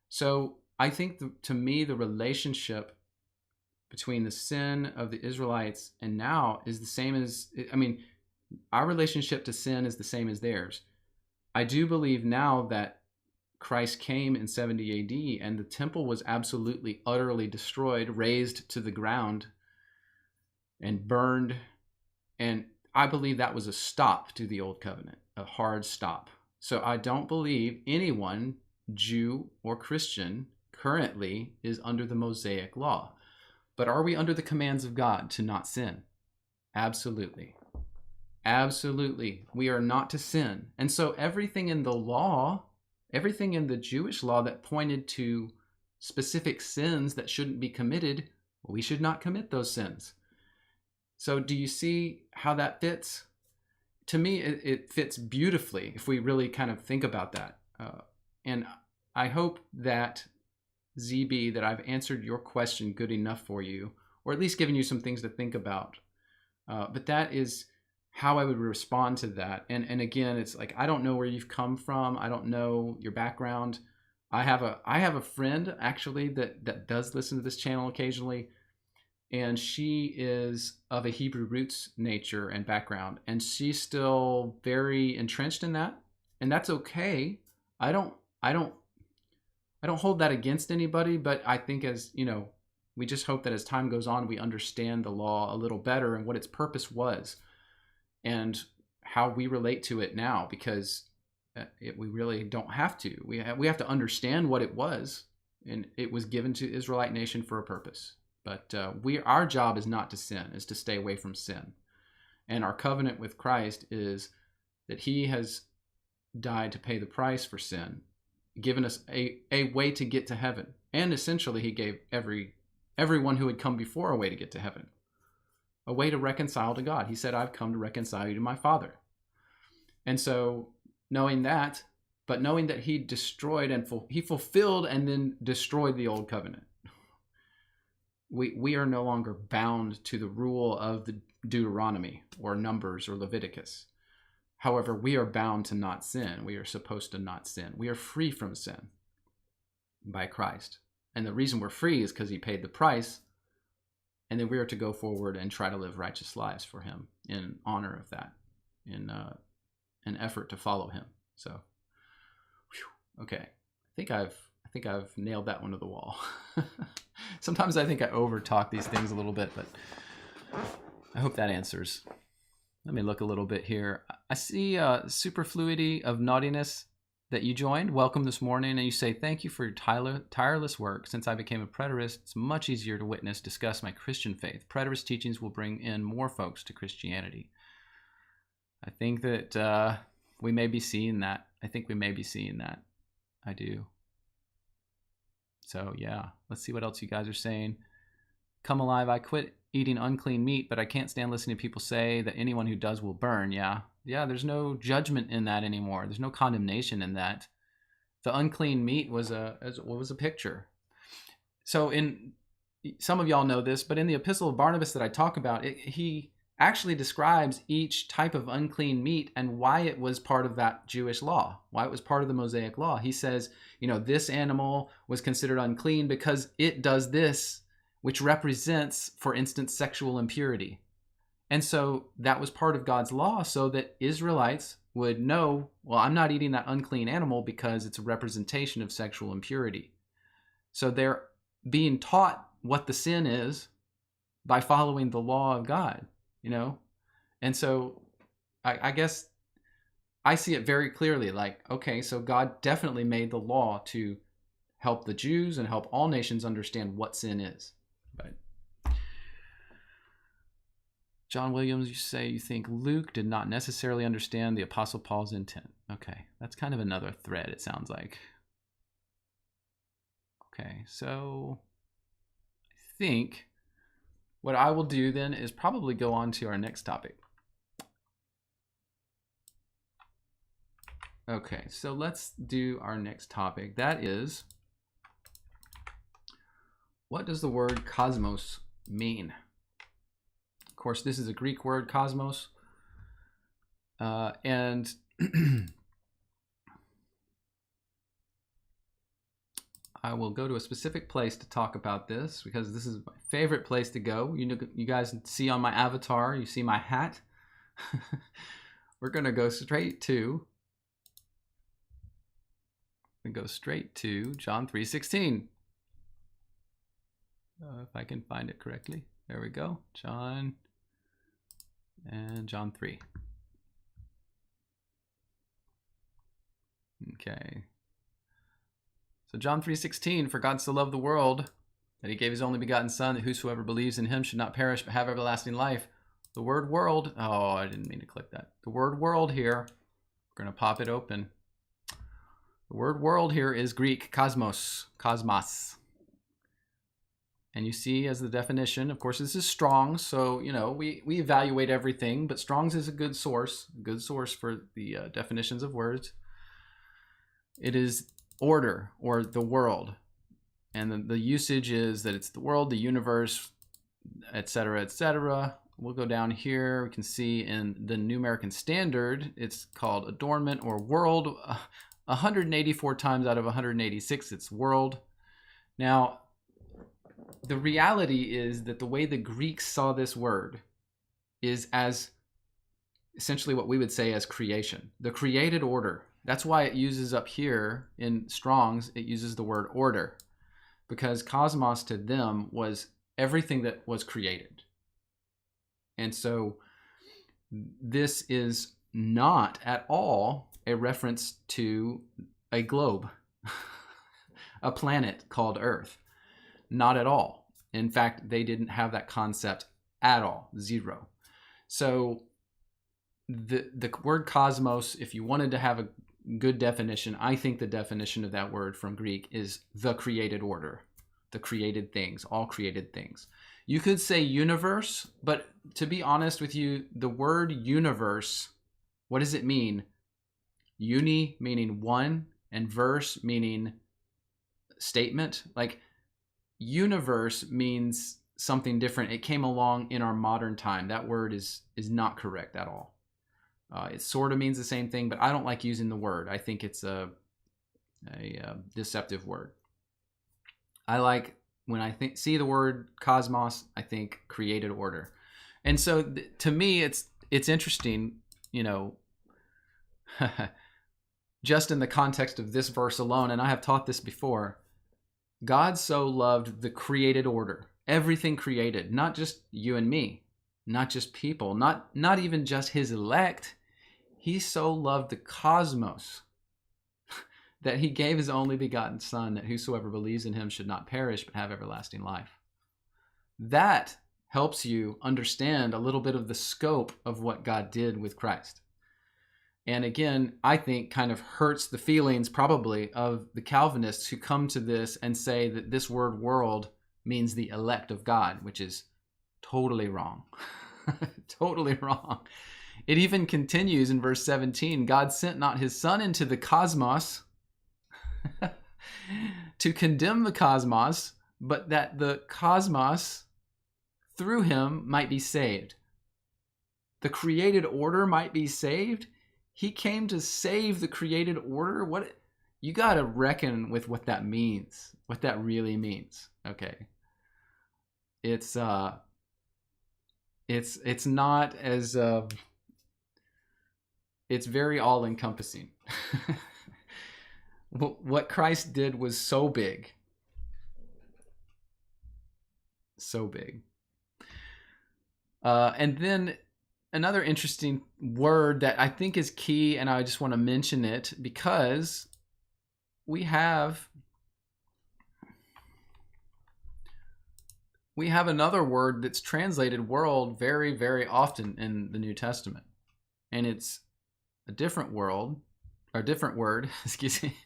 Speaker 1: So I think, to me, the relationship between the sin of the Israelites and now is the same as, our relationship to sin is the same as theirs. I do believe now that Christ came in 70 AD and the temple was absolutely, utterly destroyed, razed to the ground and burned. And I believe that was a stop to the old covenant, a hard stop. So I don't believe anyone, Jew or Christian, currently is under the Mosaic law. But are we under the commands of God to not sin? Absolutely. Absolutely. We are not to sin. And so everything in the law, everything in the Jewish law that pointed to specific sins that shouldn't be committed, we should not commit those sins. So do you see how that fits? To me, it fits beautifully if we really kind of think about that. And I hope that ZB, that I've answered your question good enough for you, or at least given you some things to think about. But that is how I would respond to that. And again, it's like, I don't know where you've come from. I don't know your background. I have a friend actually that does listen to this channel occasionally, and she is of a Hebrew roots nature and background, and she's still very entrenched in that, and that's okay. I don't hold that against anybody, but I think, as you know, we just hope that as time goes on, we understand the law a little better and what its purpose was and how we relate to it now, because we really don't have to. We have to understand what it was, and it was given to the Israelite nation for a purpose. But our job is not to sin, is to stay away from sin. And our covenant with Christ is that he has died to pay the price for sin, given us a way to get to heaven. And essentially, he gave everyone who had come before a way to get to heaven, a way to reconcile to God. He said, I've come to reconcile you to my Father. And so knowing that, but knowing that he destroyed and he fulfilled and then destroyed the old covenant, we are no longer bound to the rule of the Deuteronomy or Numbers or Leviticus. However, we are bound to not sin. We are supposed to not sin. We are free from sin by Christ. And the reason we're free is because he paid the price. And then we are to go forward and try to live righteous lives for him in honor of that, in an effort to follow him. So, okay. I think I've nailed that one to the wall. Sometimes I think I overtalk these things a little bit, but I hope that answers. Let me look a little bit here. I see Superfluity of Naughtiness that you joined. Welcome this morning. And you say, thank you for your tireless work. Since I became a preterist, it's much easier to discuss my Christian faith. Preterist teachings will bring in more folks to Christianity. I think that we may be seeing that. I do. So yeah, let's see what else you guys are saying. Come alive, I quit eating unclean meat, but I can't stand listening to people say that anyone who does will burn. Yeah, there's no judgment in that anymore. There's no condemnation in that. The unclean meat was a picture. So some of y'all know this, but in the Epistle of Barnabas that I talk about, he actually describes each type of unclean meat and why it was part of that Jewish law, why it was part of the Mosaic law. He says, this animal was considered unclean because it does this, which represents, for instance, sexual impurity. And so that was part of God's law, so that Israelites would know, well, I'm not eating that unclean animal because it's a representation of sexual impurity. So they're being taught what the sin is by following the law of God, And so I guess I see it very clearly, like, okay, so God definitely made the law to help the Jews and help all nations understand what sin is. But John Williams, you say you think Luke did not necessarily understand the Apostle Paul's intent. Okay, that's kind of another thread, it sounds like. Okay, so I think what I will do then is probably go on to our next topic. Okay, so let's do our next topic. That is, what does the word kosmos mean? Of course, this is a Greek word, kosmos. And I will go to a specific place to talk about this because this is my favorite place to go. You guys see on my avatar, you see my hat. We're going to go straight to John 3:16. If I can find it correctly. There we go. John 3. Okay. So John 3:16, for God so loved the world that he gave his only begotten Son, that whosoever believes in him should not perish but have everlasting life. The word world, oh, I didn't mean to click that. The word world here, we're going to pop it open. The word world here is Greek, kosmos. And you see as the definition, of course, this is Strong's, so, we evaluate everything, but Strong's is a good source for the definitions of words. It is order, or the world. And the usage is that it's the world, the universe, etc., etc. We'll go down here. We can see in the New American Standard, it's called adornment or world. 184 times out of 186, it's world. Now, the reality is that the way the Greeks saw this word is as essentially what we would say as creation, the created order. That's why it uses up here in Strong's, it uses the word order, because cosmos to them was everything that was created. And so this is not at all a reference to a globe, a planet called Earth. Not at all. In fact, they didn't have that concept at all, zero. So the word cosmos, if you wanted to have a good definition, I think the definition of that word from Greek is the created order, the created things, all created things. You could say universe, but to be honest with you, the word universe, what does it mean? Uni meaning one, and verse meaning statement. Like universe means something different. It came along in our modern time. That word is not correct at all. It sort of means the same thing, but I don't like using the word. I think it's a deceptive word. I like, when I see the word cosmos, I think created order. And so to me, it's interesting, just in the context of this verse alone, and I have taught this before, God so loved the created order, everything created, not just you and me, not just people, not even just his elect. He so loved the cosmos that he gave his only begotten Son, that whosoever believes in him should not perish but have everlasting life. That helps you understand a little bit of the scope of what God did with Christ. And again, I think kind of hurts the feelings probably of the Calvinists who come to this and say that this word world means the elect of God, which is totally wrong. Totally wrong. It even continues in verse 17, God sent not his Son into the cosmos to condemn the cosmos, but that the cosmos through him might be saved. The created order might be saved. He came to save the created order. What you got to reckon with what that means, what that really means. Okay. It's not as it's very all encompassing. What Christ did was so big. So big. And then another interesting word that I think is key, and I just want to mention it because we have another word that's translated world very, very often in the New Testament. And it's a different word, excuse me.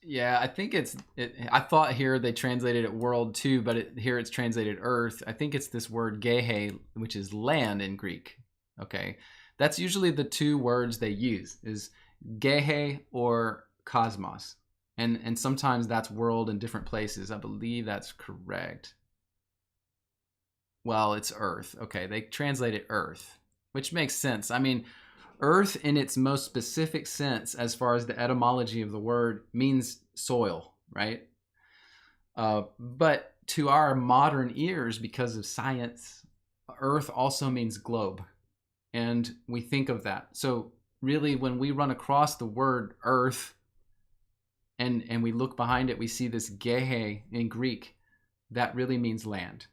Speaker 1: Yeah, I think I thought here they translated it world too, but here it's translated earth. I think it's this word gehe, which is land in Greek. Okay. That's usually the two words they use, is gehe or cosmos. And sometimes that's world in different places. I believe that's correct. Well, it's earth. Okay, they translate it earth, which makes sense. I mean, earth in its most specific sense, as far as the etymology of the word, means soil, right? But to our modern ears, because of science, earth also means globe. And we think of that. So really, when we run across the word earth and we look behind it, we see this gehe in Greek. That really means land.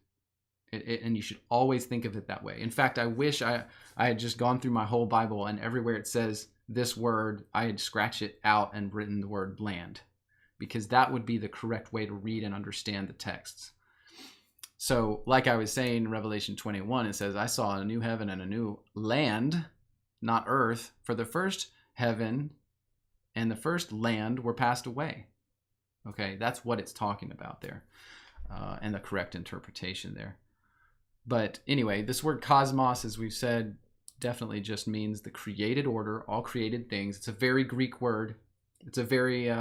Speaker 1: And you should always think of it that way. In fact, I wish I had just gone through my whole Bible and everywhere it says this word, I had scratched it out and written the word land, because that would be the correct way to read and understand the texts. So like I was saying in Revelation 21, it says, I saw a new heaven and a new land, not earth, for the first heaven and the first land were passed away. Okay, that's what it's talking about there, and the correct interpretation there. But anyway, this word cosmos, as we've said, definitely just means the created order, all created things. It's a very Greek word. It's a very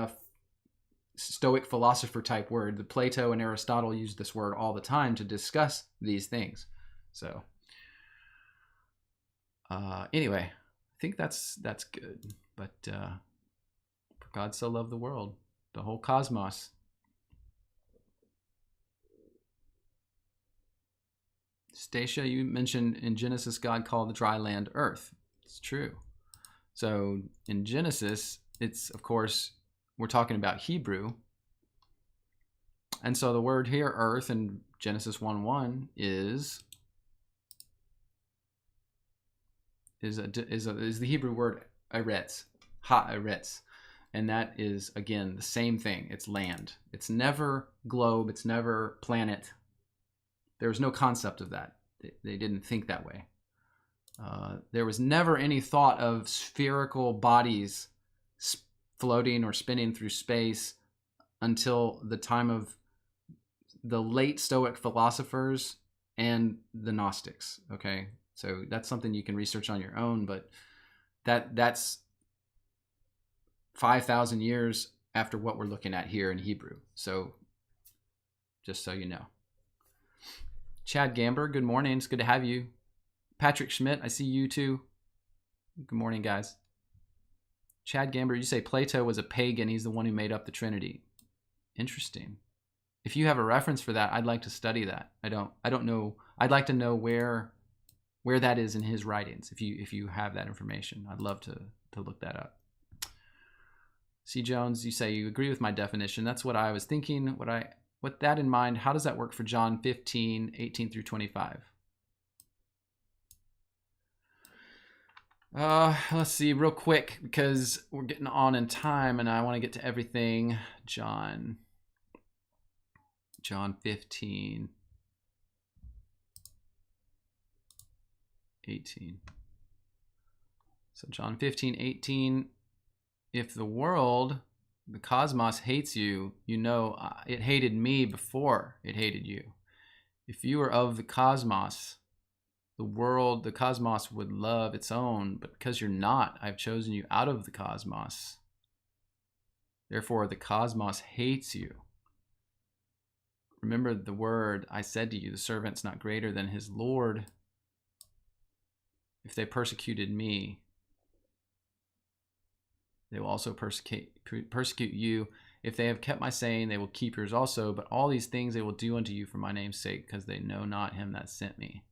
Speaker 1: Stoic philosopher type word. The Plato and Aristotle used this word all the time to discuss these things. So anyway, I think that's good. But for God so loved the world, the whole cosmos. Stacia, you mentioned in Genesis, God called the dry land earth. It's true. So in Genesis, it's, of course, we're talking about Hebrew. And so the word here, earth, in Genesis 1:1 is the Hebrew word eretz, ha-eretz. And that is, again, the same thing. It's land. It's never globe. It's never planet. There was no concept of that. They didn't think that way. There was never any thought of spherical bodies floating or spinning through space until the time of the late Stoic philosophers and the Gnostics. Okay, so that's something you can research on your own, but that's 5,000 years after what we're looking at here in Hebrew. So just so you know. Chad Gamber, good morning. It's good to have you. Patrick Schmidt, I see you too. Good morning, guys. Chad Gamber, you say Plato was a pagan. He's the one who made up the Trinity. Interesting. If you have a reference for that, I'd like to study that. I don't know. I'd like to know where that is in his writings. If you have that information, I'd love to look that up. C. Jones, you say you agree with my definition. That's what I was thinking. With that in mind, how does that work for John 15:18 through 25? Let's see real quick because we're getting on in time and I want to get to everything. John 15:18. So John 15:18. If the world, the cosmos hates you, you know it hated me before it hated you. If you were of the cosmos, the cosmos would love its own, but because you're not, I've chosen you out of the cosmos. Therefore, the cosmos hates you. Remember the word I said to you, the servant's not greater than his Lord. If they persecuted me, they will also persecute you. If they have kept my saying, they will keep yours also. But all these things they will do unto you for my name's sake, because they know not him that sent me.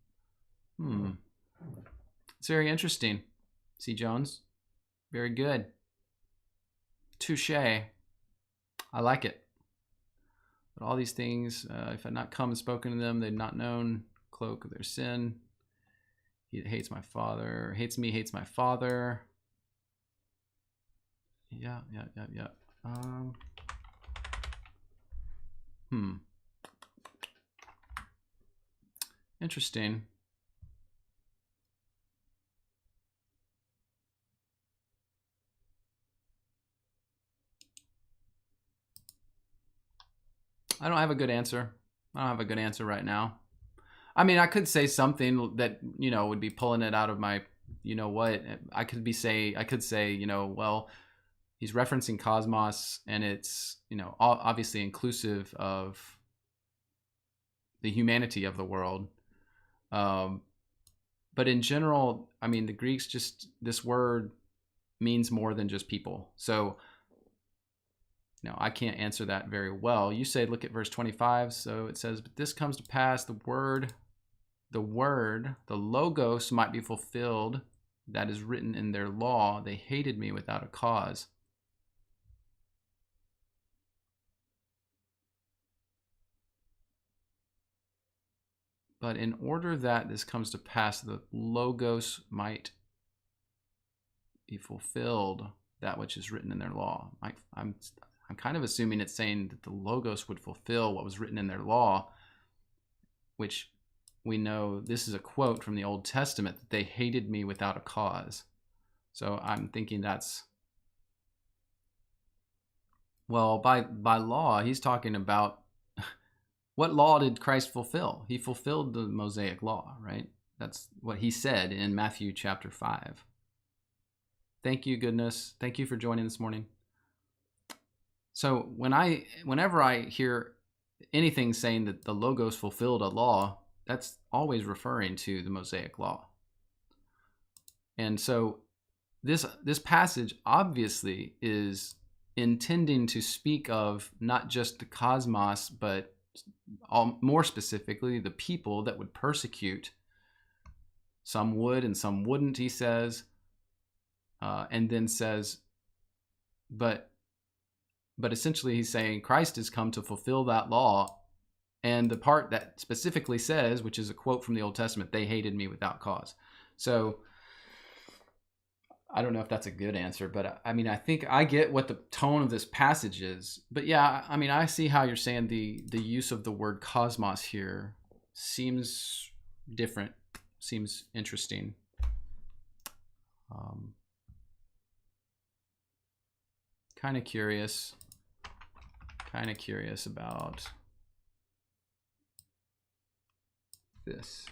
Speaker 1: It's very interesting. C. Jones, very good. Touche. I like it. But all these things, if I had not come and spoken to them, they'd not known cloak of their sin. He that hates my father, hates me, hates my father. Yeah. Interesting. I don't have a good answer. I don't have a good answer right now. I mean, I could say something that, would be pulling it out of my, what. I could say, well, he's referencing cosmos and it's, obviously inclusive of the humanity of the world. But in general, I mean, the Greeks this word means more than just people. So, I can't answer that very well. You say, look at verse 25. So it says, but this comes to pass, the word, the logos might be fulfilled. That is written in their law. They hated me without a cause. But in order that this comes to pass, the logos might be fulfilled, that which is written in their law. I'm kind of assuming it's saying that the logos would fulfill what was written in their law, which we know this is a quote from the Old Testament, that they hated me without a cause. So I'm thinking that's, well, by law, he's talking about what law did Christ fulfill? He fulfilled the Mosaic law, right? That's what he said in Matthew chapter 5. Thank you, goodness. Thank you for joining this morning. So whenever I hear anything saying that the Logos fulfilled a law, that's always referring to the Mosaic law. And so this passage obviously is intending to speak of not just the cosmos, but more specifically the people that would persecute. Some would and some wouldn't, he says, and then says, but essentially he's saying Christ has come to fulfill that law. And the part that specifically says, which is a quote from the Old Testament, they hated me without cause. So I don't know if that's a good answer, but I mean, I think I get what the tone of this passage is. But yeah, I mean, I see how you're saying the use of the word cosmos here seems different, seems interesting. Kind of curious about this.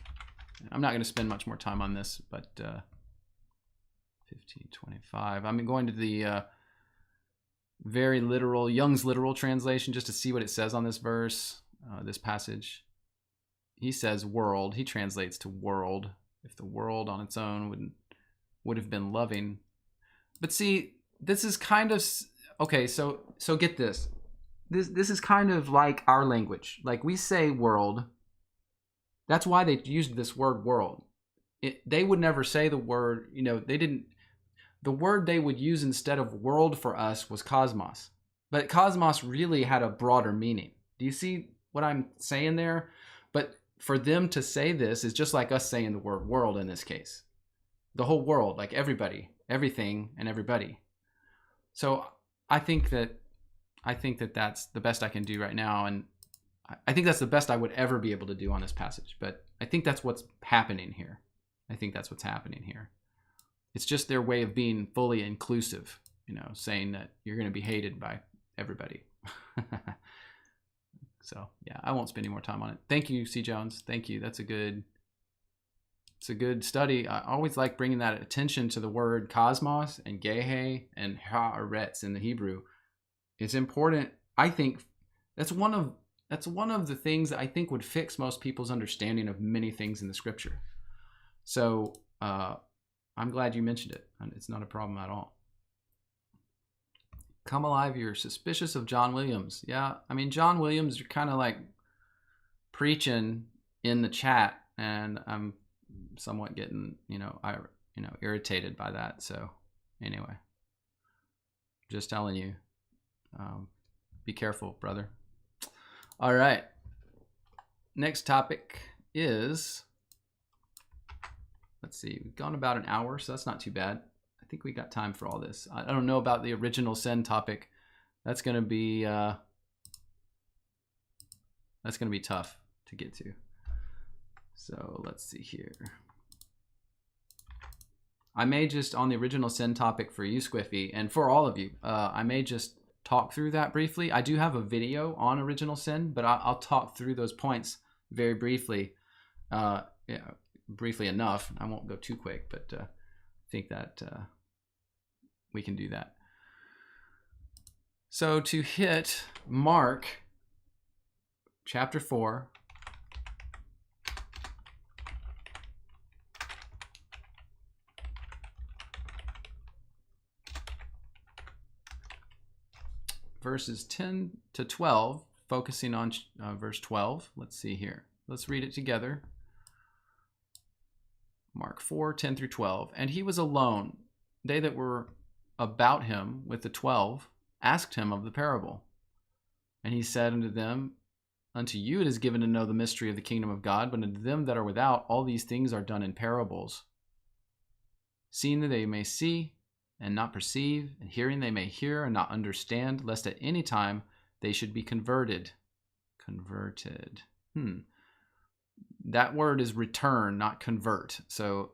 Speaker 1: I'm not going to spend much more time on this, but 1525. I'm going to the very literal, Young's literal translation, just to see what it says on this verse, this passage. He says world. He translates to world. If the world on its own would have been loving. But see, this is kind of, okay, so get this. This is kind of like our language. Like we say world. That's why they used this word world. They would never say the word, they didn't. The word they would use instead of world for us was cosmos. But cosmos really had a broader meaning. Do you see what I'm saying there? But for them to say this is just like us saying the word world in this case. The whole world, like everybody, everything, and everybody. So I think that that's the best I can do right now. And I think that's the best I would ever be able to do on this passage. But I think that's what's happening here. It's just their way of being fully inclusive, saying that you're going to be hated by everybody. So yeah, I won't spend any more time on it. Thank you, C. Jones. Thank you. It's a good study. I always like bringing that attention to the word cosmos and gehe and haaretz in the Hebrew. It's important. I think that's one of the things that I think would fix most people's understanding of many things in the scripture. So I'm glad you mentioned it. It's not a problem at all. Come alive, you're suspicious of John Williams. Yeah, I mean, John Williams, you're kind of like preaching in the chat, and I'm somewhat getting, irritated by that. So anyway, just telling you, be careful, brother. All right. Next topic is, let's see, we've gone about an hour, so that's not too bad. I think we got time for all this. I don't know about the original sin topic. That's going to be tough to get to. So let's see here. I may just, on the original sin topic for you, Squiffy, and for all of you, I may just talk through that briefly. I do have a video on original sin, but I'll talk through those points very briefly. Briefly enough. I won't go too quick, but I think that we can do that. So to hit Mark chapter 4, verses 10 to 12, focusing on verse 12. Let's see here. Let's read it together. Mark 4, 10 through 12. And he was alone. They that were about him with the 12 asked him of the parable. And he said unto them, unto you it is given to know the mystery of the kingdom of God, but unto them that are without, all these things are done in parables, seeing that they may see and not perceive, and hearing they may hear and not understand, lest at any time they should be converted. That word is return, not convert. So,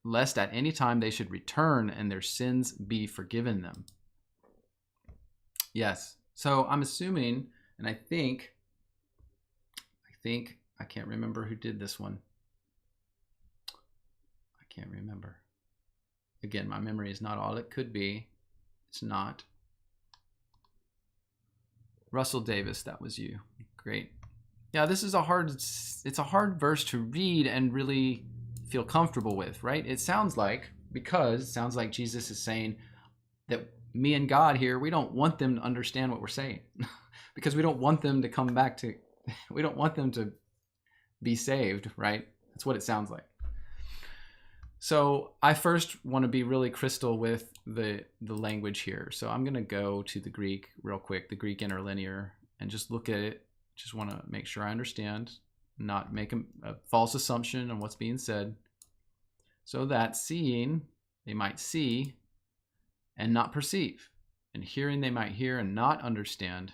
Speaker 1: lest at any time they should return and their sins be forgiven them. Yes. So I'm assuming, and I think, I can't remember who did this one. can't remember. Again, my memory is not all it could be. It's not. Russell Davis, that was you. Great. Yeah, this is it's a hard verse to read and really feel comfortable with, right? It sounds like Jesus is saying that me and God here, we don't want them to understand what we're saying because we don't want them to come back to, we don't want them to be saved, right? That's what it sounds like. So I first want to be really crystal with the language here. So I'm going to go to the Greek real quick, the Greek interlinear, and just look at it. Just want to make sure I understand, not make a false assumption on what's being said. So that seeing, they might see and not perceive, and hearing they might hear and not understand,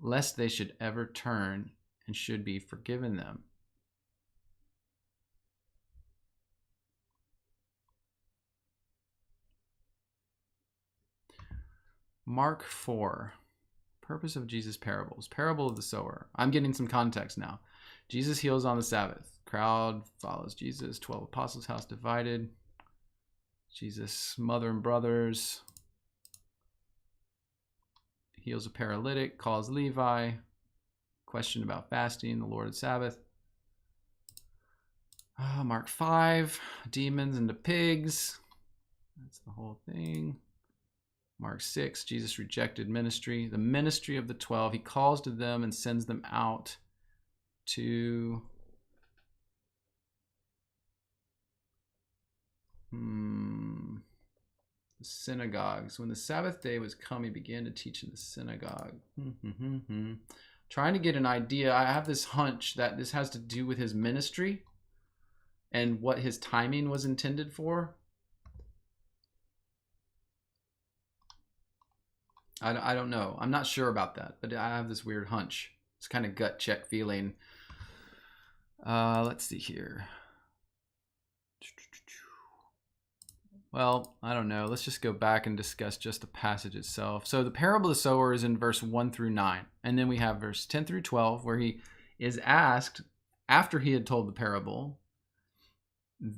Speaker 1: lest they should ever turn and should be forgiven them. Mark 4, purpose of Jesus' parables. Parable of the sower. I'm getting some context now. Jesus heals on the Sabbath. Crowd follows Jesus. 12 apostles, house divided. Jesus' mother and brothers. Heals a paralytic, calls Levi. Question about fasting, the Lord's Sabbath. Mark 5, demons into pigs. That's the whole thing. Mark 6, Jesus rejected ministry. The ministry of the 12, he calls to them and sends them out to the synagogues. When the Sabbath day was come, he began to teach in the synagogue. Trying to get an idea. I have this hunch that this has to do with his ministry and what his timing was intended for. I don't know. I'm not sure about that, but I have this weird hunch. It's kind of gut check feeling. Let's see here. Well, I don't know. Let's just go back and discuss just the passage itself. So the parable of the sower is in verse 1 through 9. And then we have verse 10 through 12, where he is asked, after he had told the parable,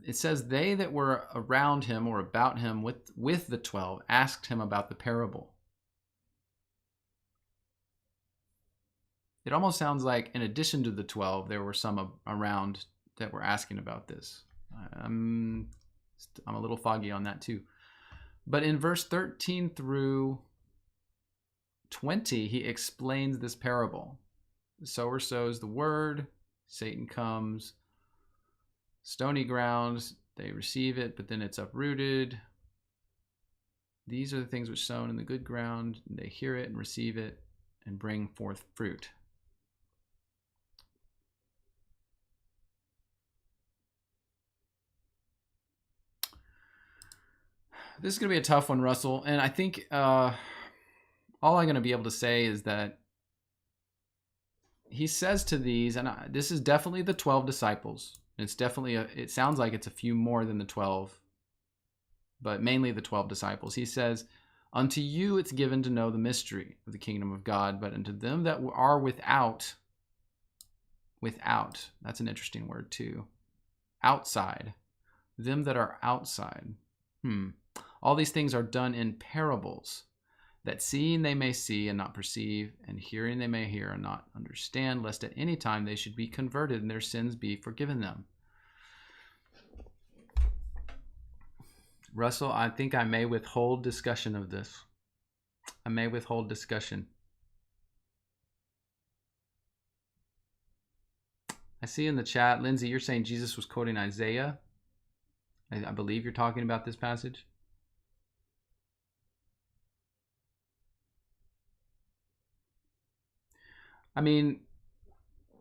Speaker 1: it says, they that were around him or about him with the 12 asked him about the parable. It almost sounds like in addition to the 12, there were some around that were asking about this. I'm a little foggy on that too. But in verse 13 through 20, he explains this parable. The sower sows the word, Satan comes, stony ground, they receive it, but then it's uprooted. These are the things which sown in the good ground, and they hear it and receive it and bring forth fruit. This is going to be a tough one, Russell. And I think all I'm going to be able to say is that he says to these, and this is definitely the 12 disciples. It's definitely, it sounds like it's a few more than the 12, but mainly the 12 disciples. He says, unto you it's given to know the mystery of the kingdom of God, but unto them that are without, that's an interesting word too, outside, them that are outside. All these things are done in parables, that seeing they may see and not perceive, and hearing they may hear and not understand, lest at any time they should be converted and their sins be forgiven them. Russell, I think I may withhold discussion of this. I may withhold discussion. I see in the chat, Lindsay, you're saying Jesus was quoting Isaiah. I believe you're talking about this passage. I mean,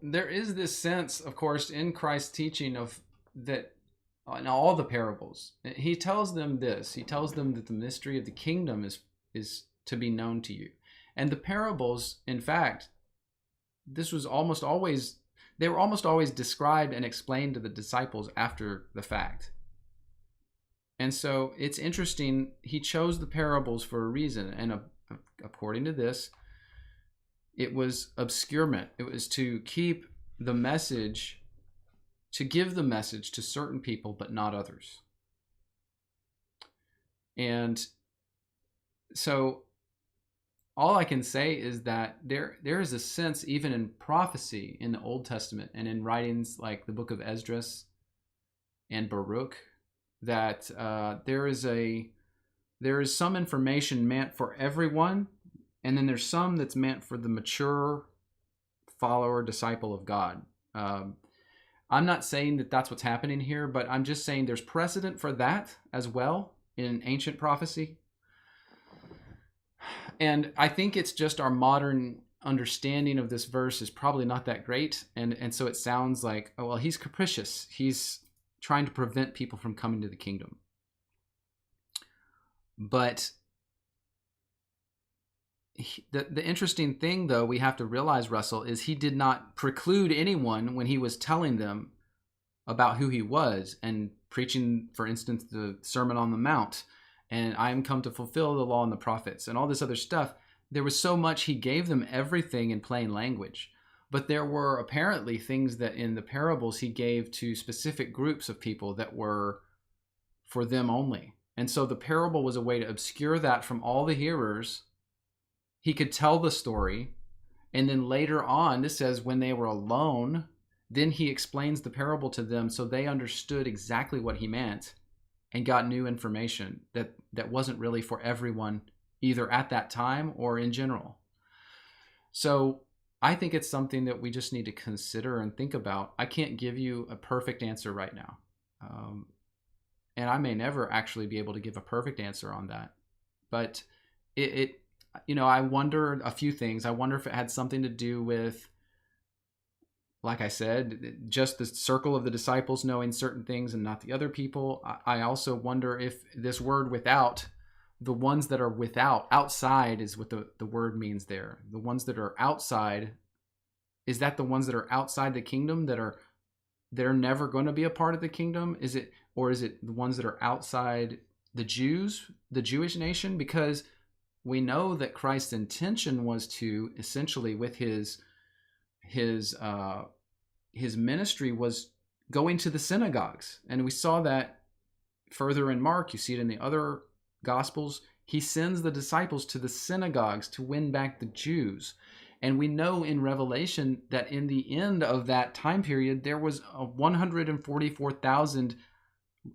Speaker 1: there is this sense, of course, in Christ's teaching of that in all the parables. He tells them this. He tells them that the mystery of the kingdom is to be known to you. And the parables, in fact, they were almost always described and explained to the disciples after the fact. And so it's interesting, he chose the parables for a reason. And according to this, it was obscurement. It was to keep the message to give the message to certain people, but not others. And so all I can say is that there is a sense, even in prophecy in the Old Testament and in writings like the book of Esdras and Baruch, that there is some information meant for everyone, and then there's some that's meant for the mature follower, disciple of God. I'm not saying that that's what's happening here, but I'm just saying there's precedent for that as well in ancient prophecy. And I think it's just our modern understanding of this verse is probably not that great. And so it sounds like, oh, well, he's capricious. He's trying to prevent people from coming to the kingdom. But the interesting thing, though, we have to realize, Russell, is he did not preclude anyone when he was telling them about who he was and preaching, for instance, the Sermon on the Mount, and I am come to fulfill the law and the prophets, and all this other stuff. There was so much, he gave them everything in plain language. But there were apparently things that in the parables he gave to specific groups of people that were for them only. And so the parable was a way to obscure that from all the hearers. He could tell the story, and then later on, this says when they were alone, then he explains the parable to them so they understood exactly what he meant and got new information that wasn't really for everyone, either at that time or in general. So I think it's something that we just need to consider and think about. I can't give you a perfect answer right now. And I may never actually be able to give a perfect answer on that. But I wonder a few things. I wonder if it had something to do with, like I said, just the circle of the disciples knowing certain things and not the other people. I also wonder if this word without, the ones that are without, outside is what the word means there. The ones that are outside, is that the ones that are outside the kingdom they're never going to be a part of the kingdom? Is it the ones that are outside the Jews, the Jewish nation? Because we know that Christ's intention was to essentially, with his ministry, was going to the synagogues. And we saw that further in Mark. You see it in the other Gospels. He sends the disciples to the synagogues to win back the Jews. And we know in Revelation that in the end of that time period, there was 144,000,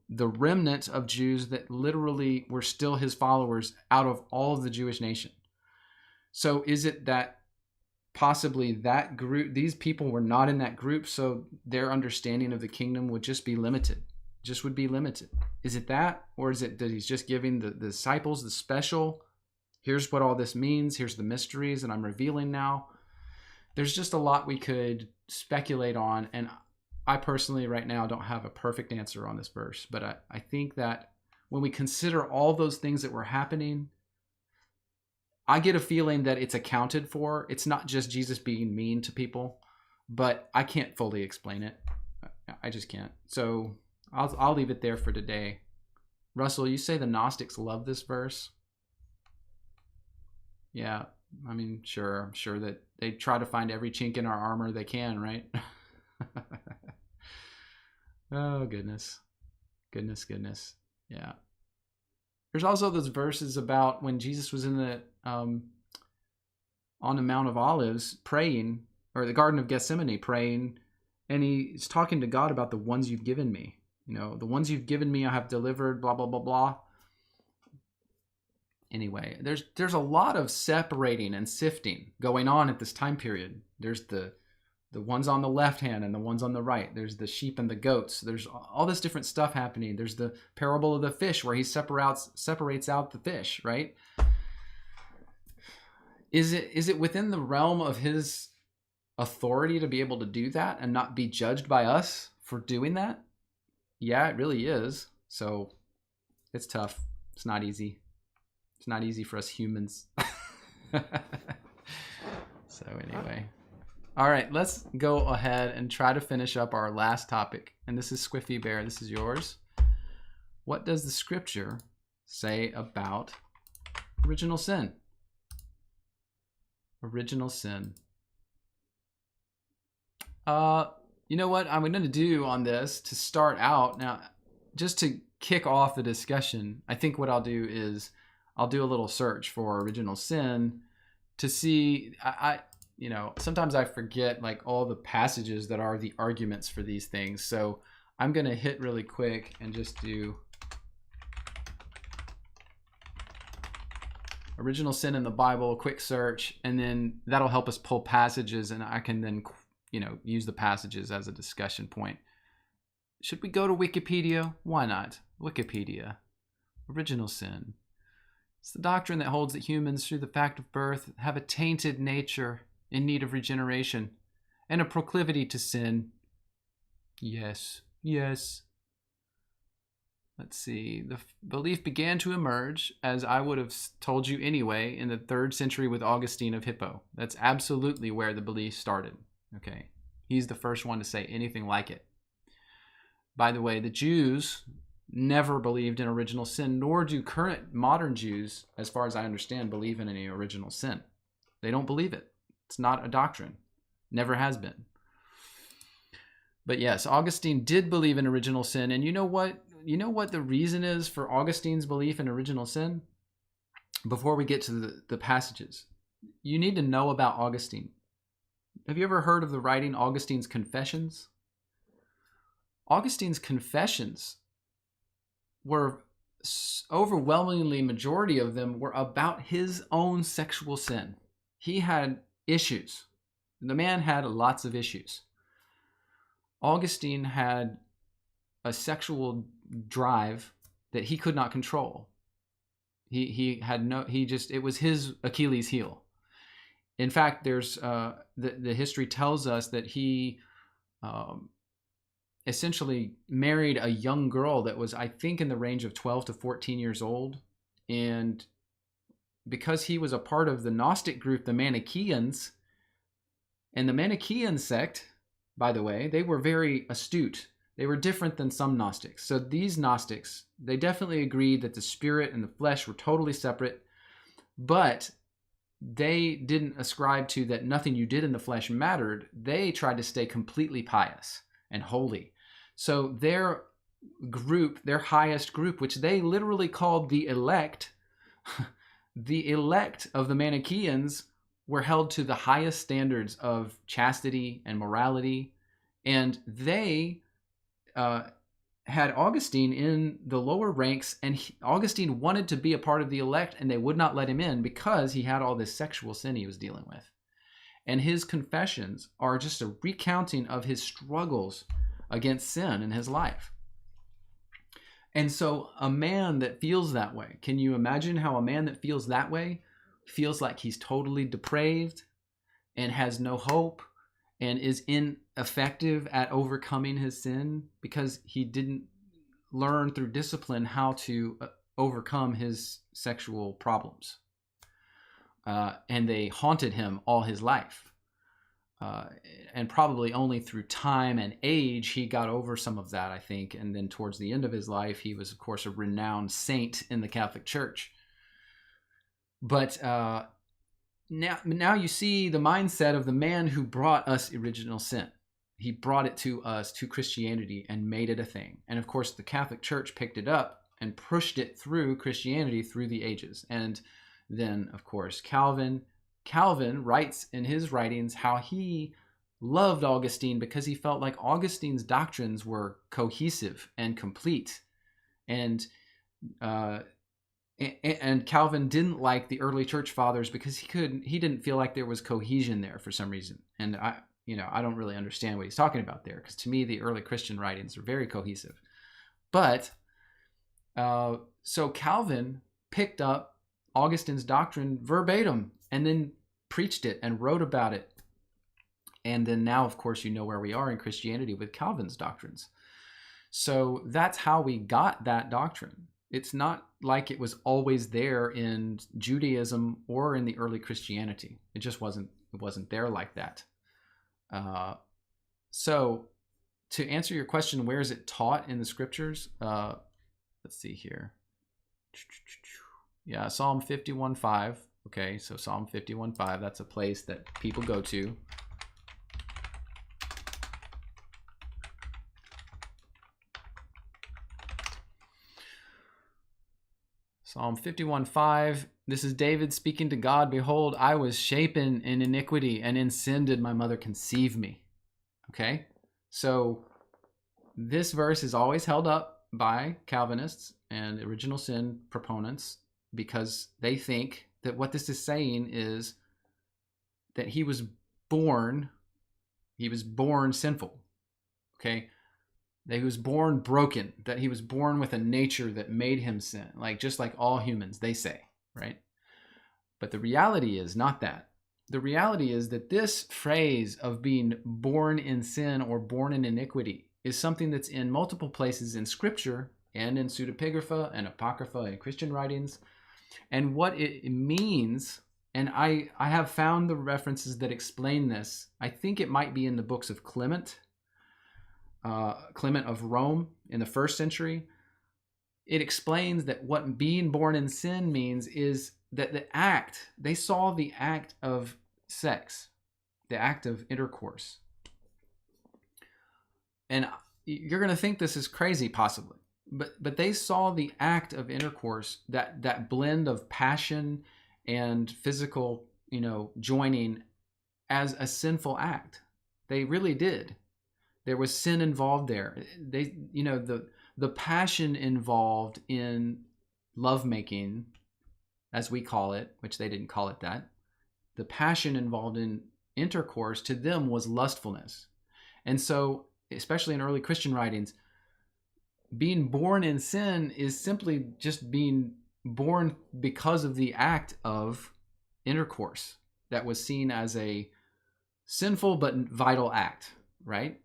Speaker 1: the remnant of Jews that literally were still his followers out of all of the Jewish nation. So is it that possibly that group, these people were not in that group, so their understanding of the kingdom would just be limited? Is it that? Or is it that he's just giving the disciples the special, here's what all this means, here's the mysteries that I'm revealing now? There's just a lot we could speculate on, and I personally right now don't have a perfect answer on this verse, but I think that when we consider all those things that were happening, I get a feeling that it's accounted for. It's not just Jesus being mean to people, but I can't fully explain it. I just can't. So I'll leave it there for today. Russell, you say the Gnostics love this verse? Yeah, I mean, sure. I'm sure that they try to find every chink in our armor they can, right? Oh, goodness. Yeah. There's also those verses about when Jesus was in the on the Mount of Olives praying, or the Garden of Gethsemane praying, and he's talking to God about the ones you've given me. The ones you've given me I have delivered, blah, blah, blah, blah. Anyway, there's a lot of separating and sifting going on at this time period. There's the ones on the left hand and the ones on the right. There's the sheep and the goats. There's all this different stuff happening. There's the parable of the fish where he separates out the fish, right? Is it within the realm of his authority to be able to do that and not be judged by us for doing that? Yeah, it really is. So it's tough. It's not easy. It's not easy for us humans. So anyway. All right, let's go ahead and try to finish up our last topic. And this is Squiffy Bear. This is yours. What does the scripture say about original sin? Original sin. You know what I'm going to do on this to start out now, just to kick off the discussion. I think what I'll do is I'll do a little search for original sin to see. You know, sometimes I forget like all the passages that are the arguments for these things. So I'm going to hit really quick and just do original sin in the Bible, quick search, and then that'll help us pull passages, and I can then, you know, use the passages as a discussion point. Should we go to Wikipedia? Why not? Wikipedia. Original sin. It's the doctrine that holds that humans, through the fact of birth, have a tainted nature in need of regeneration and a proclivity to sin. Yes. Let's see. The belief began to emerge, as I would have told you anyway, in the 3rd century with Augustine of Hippo. That's absolutely where the belief started. Okay. He's the first one to say anything like it. By the way, the Jews never believed in original sin, nor do current modern Jews, as far as I understand, believe in any original sin. They don't believe it. It's not a doctrine. Never has been. But yes, Augustine did believe in original sin. And you know what? You know what the reason is for Augustine's belief in original sin? Before we get to the passages, you need to know about Augustine. Have you ever heard of the writing Augustine's Confessions? Augustine's Confessions were overwhelmingly, majority of them were about his own sexual sin. He had issues. The man had lots of issues. Augustine had a sexual drive that he could not control. It was his Achilles heel. In fact, there's the history tells us that he essentially married a young girl that was, I think, in the range of 12 to 14 years old. And because he was a part of the Gnostic group, the Manichaeans, and the Manichaean sect, by the way, they were very astute. They were different than some Gnostics. So these Gnostics, they definitely agreed that the spirit and the flesh were totally separate, but they didn't ascribe to that nothing you did in the flesh mattered. They tried to stay completely pious and holy. So their group, their highest group, which they literally called the elect, the elect of the Manichaeans were held to the highest standards of chastity and morality. And they had Augustine in the lower ranks, and Augustine wanted to be a part of the elect, and they would not let him in because he had all this sexual sin he was dealing with. And his confessions are just a recounting of his struggles against sin in his life. And so a man that feels that way, can you imagine how a man that feels that way feels like he's totally depraved and has no hope and is ineffective at overcoming his sin because he didn't learn through discipline how to overcome his sexual problems. And they haunted him all his life. And probably only through time and age he got over some of that, I think. And then towards the end of his life, he was, of course, a renowned saint in the Catholic Church. But now you see the mindset of the man who brought us original sin. He brought it to us, to Christianity, and made it a thing. And of course, the Catholic Church picked it up and pushed it through Christianity through the ages. And then, of course, Calvin writes in his writings how he loved Augustine because he felt like Augustine's doctrines were cohesive and complete. And Calvin didn't like the early church fathers because he didn't feel like there was cohesion there for some reason. And I don't really understand what he's talking about there, because to me the early Christian writings are very cohesive. But so Calvin picked up Augustine's doctrine verbatim and then preached it and wrote about it. And then now, of course, you know where we are in Christianity with Calvin's doctrines. So that's how we got that doctrine. It's not like it was always there in Judaism or in the early Christianity. It just wasn't there like that. So to answer your question, where is it taught in the scriptures? Let's see here. Yeah, Psalm 51:5. Okay, so Psalm 51:5, that's a place that people go to. Psalm 51:5. This is David speaking to God. Behold, I was shapen in iniquity, and in sin did my mother conceive me. Okay? So this verse is always held up by Calvinists and original sin proponents because they think that what this is saying is that he was born sinful. Okay? That he was born broken, that he was born with a nature that made him sin, just like all humans, they say, right? But the reality is not that. The reality is that this phrase of being born in sin or born in iniquity is something that's in multiple places in Scripture and in pseudepigrapha and apocrypha and Christian writings. And what it means, and I have found the references that explain this. I think it might be in the books of Clement of Rome in the 1st century. It explains that what being born in sin means is that they saw the act of sex, the act of intercourse. And you're going to think this is crazy possibly, but they saw the act of intercourse, that blend of passion and physical, joining, as a sinful act. They really did. There was sin involved there. The passion involved in lovemaking, as we call it, which they didn't call it that. The passion involved in intercourse to them was lustfulness. And so, especially in early Christian writings, being born in sin is simply just being born because of the act of intercourse that was seen as a sinful but vital act, right?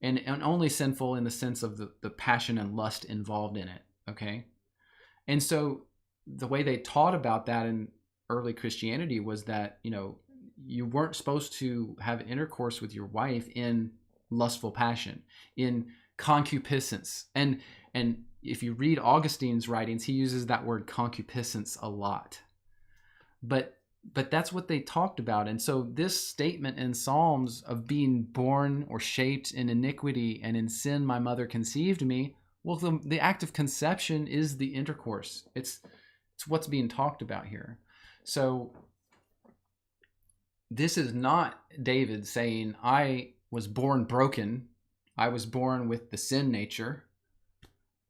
Speaker 1: And only sinful in the sense of the passion and lust involved in it, okay? And so the way they taught about that in early Christianity was that, you weren't supposed to have intercourse with your wife in lustful passion, in concupiscence. And if you read Augustine's writings, he uses that word concupiscence a lot. But that's what they talked about. And so this statement in Psalms of being born or shaped in iniquity and in sin my mother conceived me, well, the act of conception is the intercourse. It's what's being talked about here. So this is not David saying, I was born broken. I was born with the sin nature.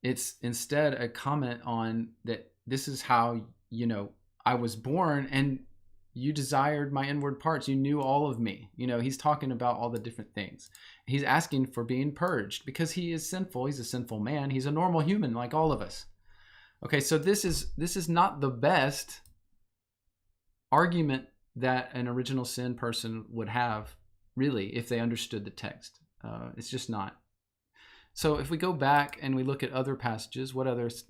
Speaker 1: It's instead a comment on that this is how, I was born, and you desired my inward parts. You knew all of me. He's talking about all the different things. He's asking for being purged because he is sinful. He's a sinful man. He's a normal human like all of us. Okay, so this is not the best argument that an original sin person would have, really, if they understood the text. It's just not. So if we go back and we look at other passages, what others?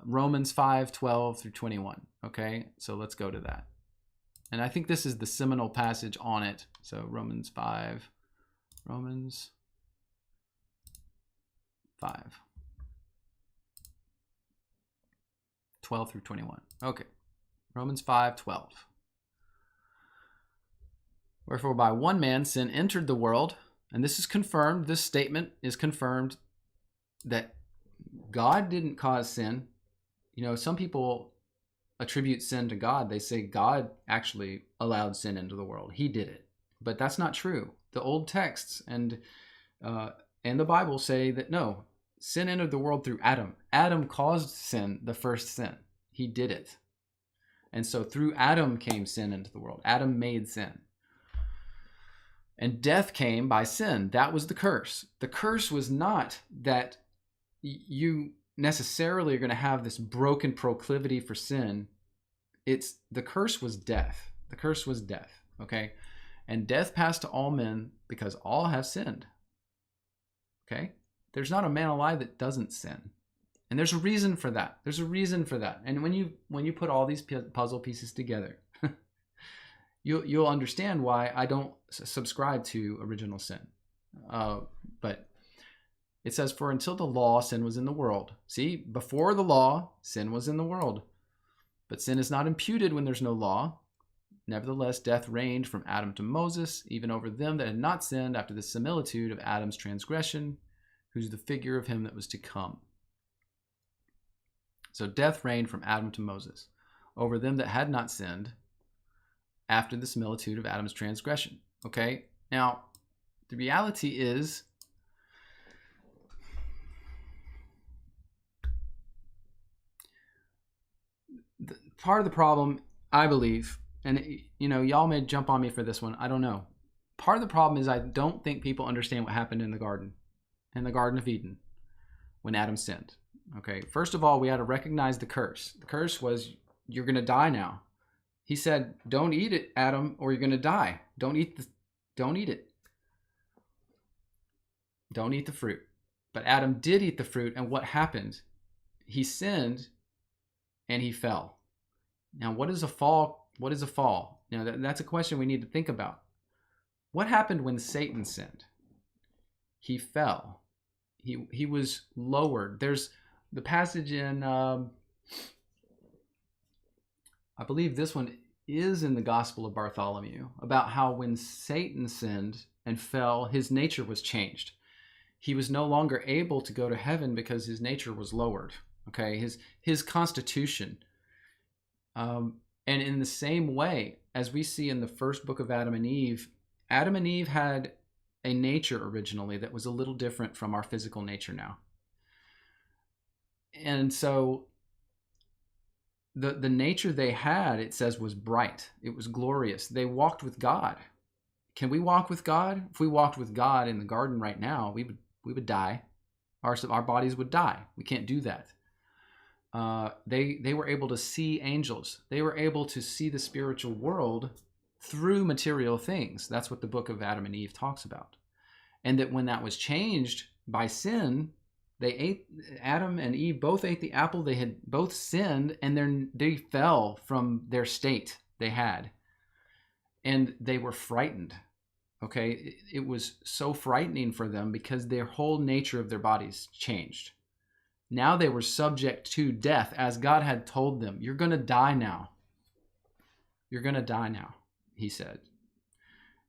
Speaker 1: Romans 5:12 through 21. Okay, so let's go to that. And I think this is the seminal passage on it. So Romans 5. 12 through 21. Okay. Romans 5:12. Wherefore by one man sin entered the world, and this is confirmed, this statement is confirmed that God didn't cause sin. Some people attribute sin to God. They say God actually allowed sin into the world. He did it. But that's not true. The old texts and the Bible say that no, sin entered the world through Adam. Adam caused sin, the first sin. He did it. And so through Adam came sin into the world. Adam made sin. And death came by sin. That was the curse. The curse was not that you necessarily are going to have this broken proclivity for sin. It's the curse was death. The curse was death. Okay. And death passed to all men because all have sinned. Okay. There's not a man alive that doesn't sin. And there's a reason for that. There's a reason for that. And when you put all these puzzle pieces together, you'll understand why I don't subscribe to original sin. But it says, for until the law, sin was in the world. See, before the law, sin was in the world. But sin is not imputed when there's no law. Nevertheless, death reigned from Adam to Moses, even over them that had not sinned after the similitude of Adam's transgression, who's the figure of him that was to come. So death reigned from Adam to Moses over them that had not sinned after the similitude of Adam's transgression. Okay? Now, the reality is part of the problem, I believe, and y'all may jump on me for this one, I don't know. Part of the problem is I don't think people understand what happened in the Garden of Eden, when Adam sinned. Okay, first of all, we had to recognize the curse. The curse was, you're going to die now. He said, don't eat it, Adam, or you're going to die. Don't eat it. Don't eat the fruit. But Adam did eat the fruit, and what happened? He sinned, and he fell. Now, what is a fall? What is a fall? Now, that's a question we need to think about. What happened when Satan sinned? He fell. He was lowered. There's the passage in, I believe this one is in the Gospel of Bartholomew, about how when Satan sinned and fell, his nature was changed. He was no longer able to go to heaven because his nature was lowered. Okay, his constitution. And in the same way, as we see in the first book of Adam and Eve had a nature originally that was a little different from our physical nature now. And so the nature they had, it says, was bright. It was glorious. They walked with God. Can we walk with God? If we walked with God in the garden right now, we would die. Our bodies would die. We can't do that. They were able to see angels. They were able to see the spiritual world through material things. That's what the book of Adam and Eve talks about. And that when that was changed by sin, Adam and Eve both ate the apple. They had both sinned, and they fell from their state they had. And they were frightened. Okay? It was so frightening for them because their whole nature of their bodies changed. Now they were subject to death, as God had told them. You're going to die now. You're going to die now, he said.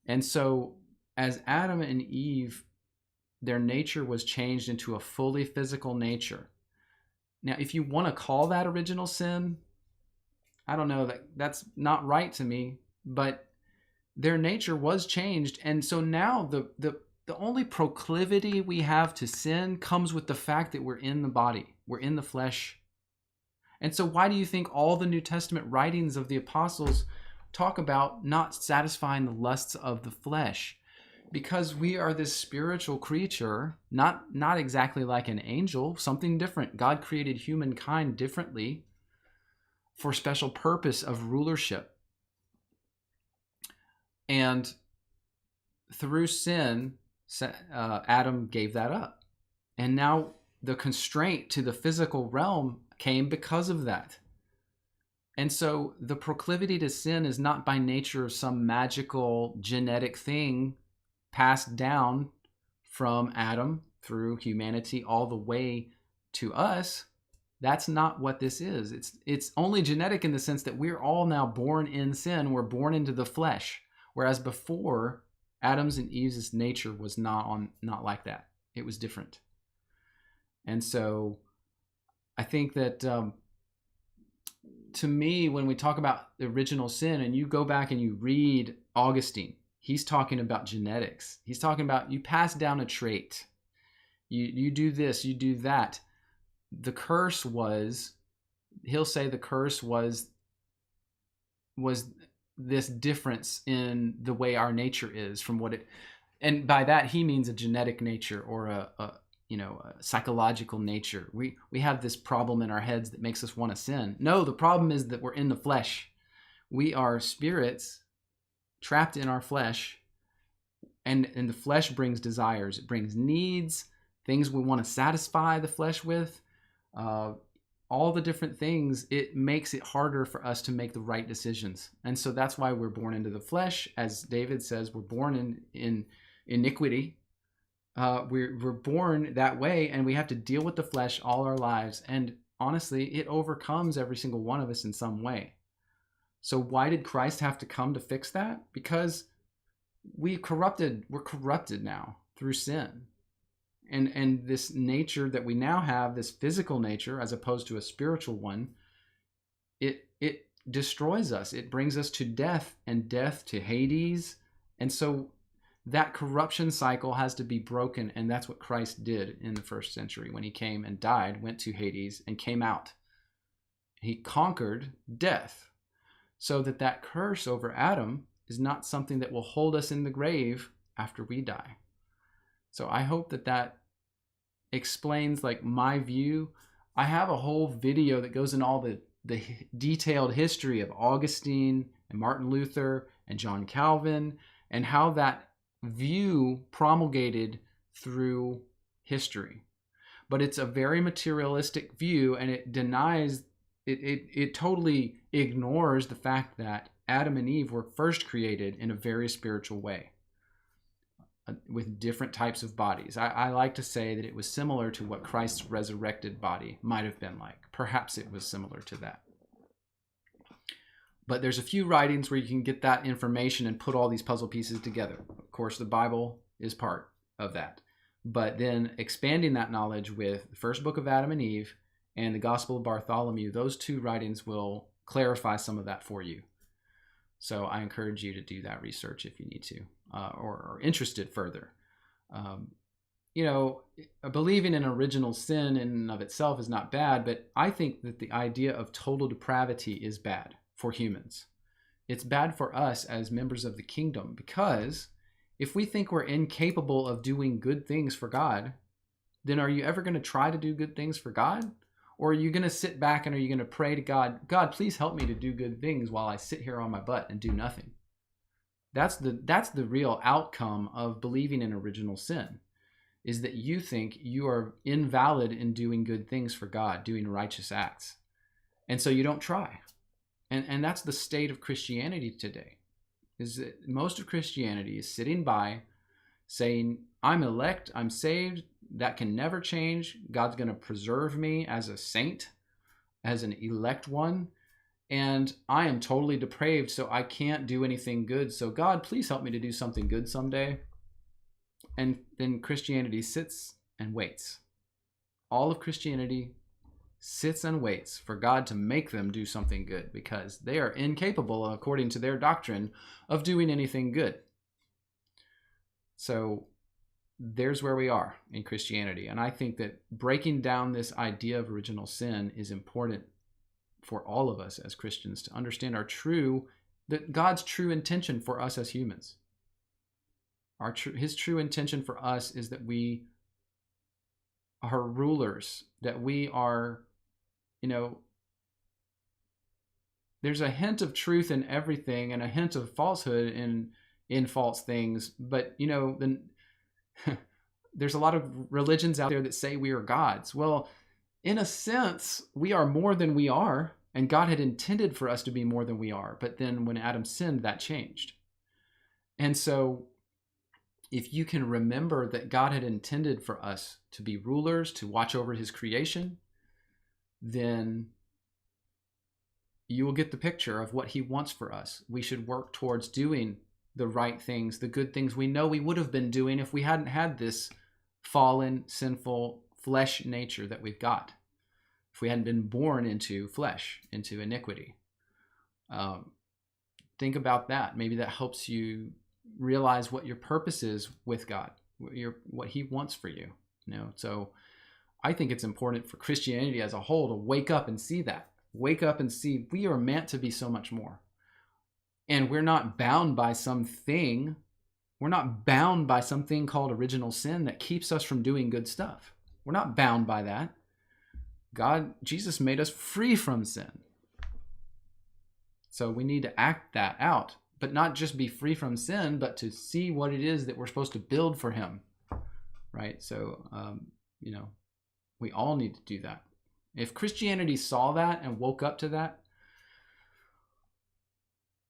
Speaker 1: And so as Adam and Eve, their nature was changed into a fully physical nature. Now, if you want to call that original sin, I don't know, that's not right to me, but their nature was changed. And so now the only proclivity we have to sin comes with the fact that we're in the body, we're in the flesh. And so why do you think all the New Testament writings of the apostles talk about not satisfying the lusts of the flesh? Because we are this spiritual creature, not exactly like an angel, something different. God created humankind differently for special purpose of rulership. And through sin, Adam gave that up. And now the constraint to the physical realm came because of that. And so the proclivity to sin is not by nature some magical genetic thing passed down from Adam through humanity all the way to us. That's not what this is. It's only genetic in the sense that we're all now born in sin. We're born into the flesh. Whereas before, Adam's and Eve's nature was not like that. It was different. And so I think that to me, when we talk about the original sin, and you go back and you read Augustine, he's talking about genetics. He's talking about you pass down a trait. You do this, you do that. The curse was, he'll say the curse was this difference in the way our nature is from what it, and by that he means a genetic nature or a psychological nature. We have this problem in our heads that makes us want to sin. No, the problem is that we're in the flesh. We are spirits trapped in our flesh, and the flesh brings desires. It brings needs, things we want to satisfy the flesh with, all the different things. It makes it harder for us to make the right decisions. And so that's why we're born into the flesh. As David says, we're born in iniquity. We're born that way, and we have to deal with the flesh all our lives. And honestly, it overcomes every single one of us in some way. So why did Christ have to come to fix that? Because we're corrupted now through sin. And this nature that we now have, this physical nature as opposed to a spiritual one, it destroys us. It brings us to death, and death to Hades. And so that corruption cycle has to be broken, and that's what Christ did in the first century when he came and died, went to Hades, and came out. He conquered death, so that curse over Adam is not something that will hold us in the grave after we die. So I hope that explains like my view. I have a whole video that goes in all the detailed history of Augustine and Martin Luther and John Calvin, and how that view promulgated through history. But it's a very materialistic view, and it denies, it totally ignores the fact that Adam and Eve were first created in a very spiritual way, with different types of bodies. I like to say that it was similar to what Christ's resurrected body might have been like. Perhaps it was similar to that. But there's a few writings where you can get that information and put all these puzzle pieces together. Of course, the Bible is part of that. But then expanding that knowledge with the first book of Adam and Eve and the Gospel of Bartholomew, those two writings will clarify some of that for you. So I encourage you to do that research if you need to, or interested further. Believing in original sin in and of itself is not bad, but I think that the idea of total depravity is bad for humans. It's bad for us as members of the kingdom, because if we think we're incapable of doing good things for God, then are you ever going to try to do good things for God? Or are you going to sit back and are you going to pray to God, God, please help me to do good things while I sit here on my butt and do nothing? That's the real outcome of believing in original sin, is that you think you are invalid in doing good things for God, doing righteous acts. And so you don't try. And that's the state of Christianity today, is that most of Christianity is sitting by saying, I'm elect, I'm saved, that can never change. God's going to preserve me as a saint, as an elect one. And I am totally depraved, so I can't do anything good. So God, please help me to do something good someday. And then Christianity sits and waits. All of Christianity sits and waits for God to make them do something good, because they are incapable, according to their doctrine, of doing anything good. So there's where we are in Christianity. And I think that breaking down this idea of original sin is important for all of us as Christians to understand that God's true intention for us as humans. His true intention for us is that we are rulers, that we are, there's a hint of truth in everything and a hint of falsehood in false things. But, there's a lot of religions out there that say we are gods. Well, in a sense, we are more than we are, and God had intended for us to be more than we are. But then when Adam sinned, that changed. And so if you can remember that God had intended for us to be rulers, to watch over his creation, then you will get the picture of what he wants for us. We should work towards doing the right things, the good things we know we would have been doing if we hadn't had this fallen, sinful flesh nature that we've got. If we hadn't been born into flesh, into iniquity. Think about that. Maybe that helps you realize what your purpose is with God, what he wants for you. So I think it's important for Christianity as a whole to wake up and see that. Wake up and see we are meant to be so much more. And we're not bound by something. We're not bound by something called original sin that keeps us from doing good stuff. We're not bound by that. Jesus made us free from sin. So we need to act that out, but not just be free from sin, but to see what it is that we're supposed to build for him. Right? So, we all need to do that. If Christianity saw that and woke up to that,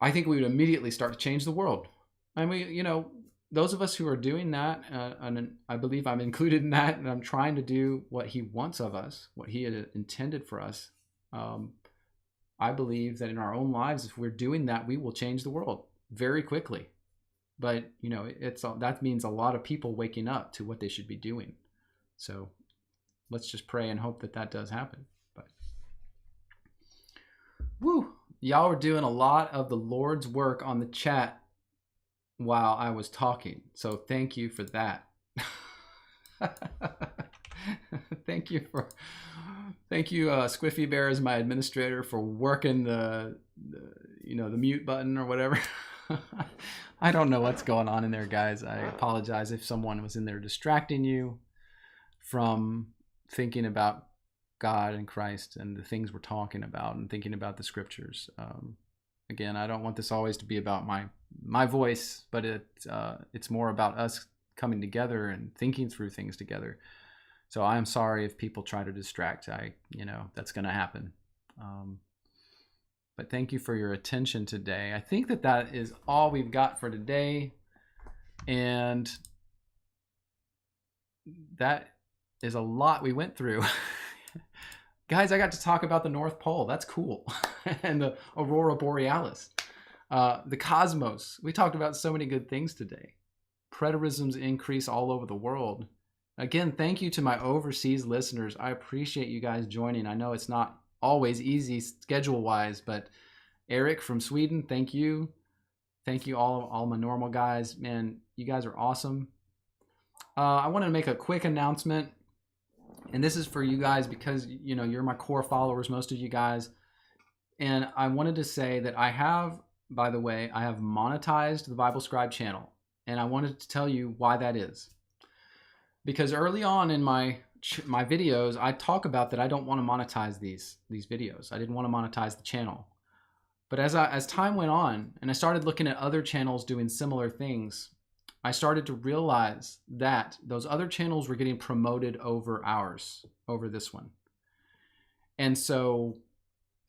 Speaker 1: I think we would immediately start to change the world. And those of us who are doing that, and I believe I'm included in that, and I'm trying to do what he wants of us, what he had intended for us. I believe that in our own lives, if we're doing that, we will change the world very quickly. But, that means a lot of people waking up to what they should be doing. So let's just pray and hope that that does happen. But woo, y'all were doing a lot of the Lord's work on the chat while I was talking. So thank you for that. Thank you, Squiffy Bear, as my administrator, for working the mute button or whatever. I don't know what's going on in there, guys. I apologize if someone was in there distracting you from thinking about God and Christ and the things we're talking about and thinking about the scriptures. Again, I don't want this always to be about my voice, but it's more about us coming together and thinking through things together. So I am sorry if people try to distract. That's going to happen. But thank you for your attention today. I think that is all we've got for today. And that is a lot we went through. Guys, I got to talk about the North Pole. That's cool. And the Aurora Borealis. The cosmos. We talked about so many good things today. Preterism's increase all over the world. Again, thank you to my overseas listeners. I appreciate you guys joining. I know it's not always easy schedule-wise, but Eric from Sweden, thank you. Thank you all my normal guys. Man, you guys are awesome. I want to make a quick announcement, and this is for you guys because you're my core followers, most of you guys. And I wanted to say that I have monetized the Bible Scribe channel, and I wanted to tell you why that is. Because early on in my videos, I talk about that I don't want to monetize these videos. I didn't want to monetize the channel. But as time went on and I started looking at other channels doing similar things, I started to realize that those other channels were getting promoted over this one. And so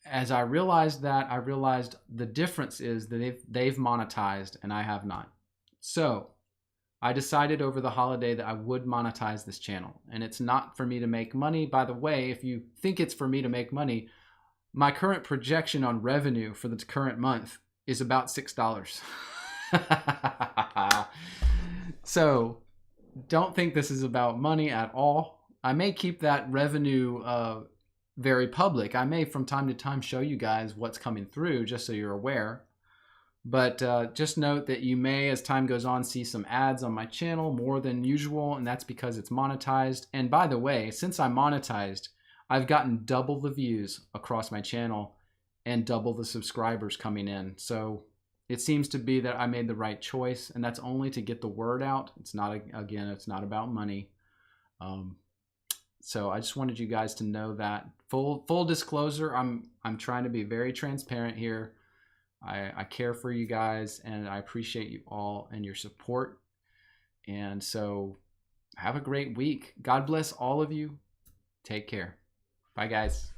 Speaker 1: as I realized that, I realized the difference is that they've monetized and I have not. So I decided over the holiday that I would monetize this channel. And it's not for me to make money. By the way, if you think it's for me to make money, my current projection on revenue for the current month is about $6. So don't think this is about money at all. I may keep that revenue very public. I may from time to time show you guys what's coming through just so you're aware. But just note that you may, as time goes on, see some ads on my channel more than usual, and that's because it's monetized. And by the way, since I'm monetized, I've gotten double the views across my channel and double the subscribers coming in. So it seems to be that I made the right choice, and that's only to get the word out. It's not, again, it's not about money. So I just wanted you guys to know that. Full disclosure, I'm trying to be very transparent here. I care for you guys, and I appreciate you all and your support. And so have a great week. God bless all of you. Take care. Bye, guys.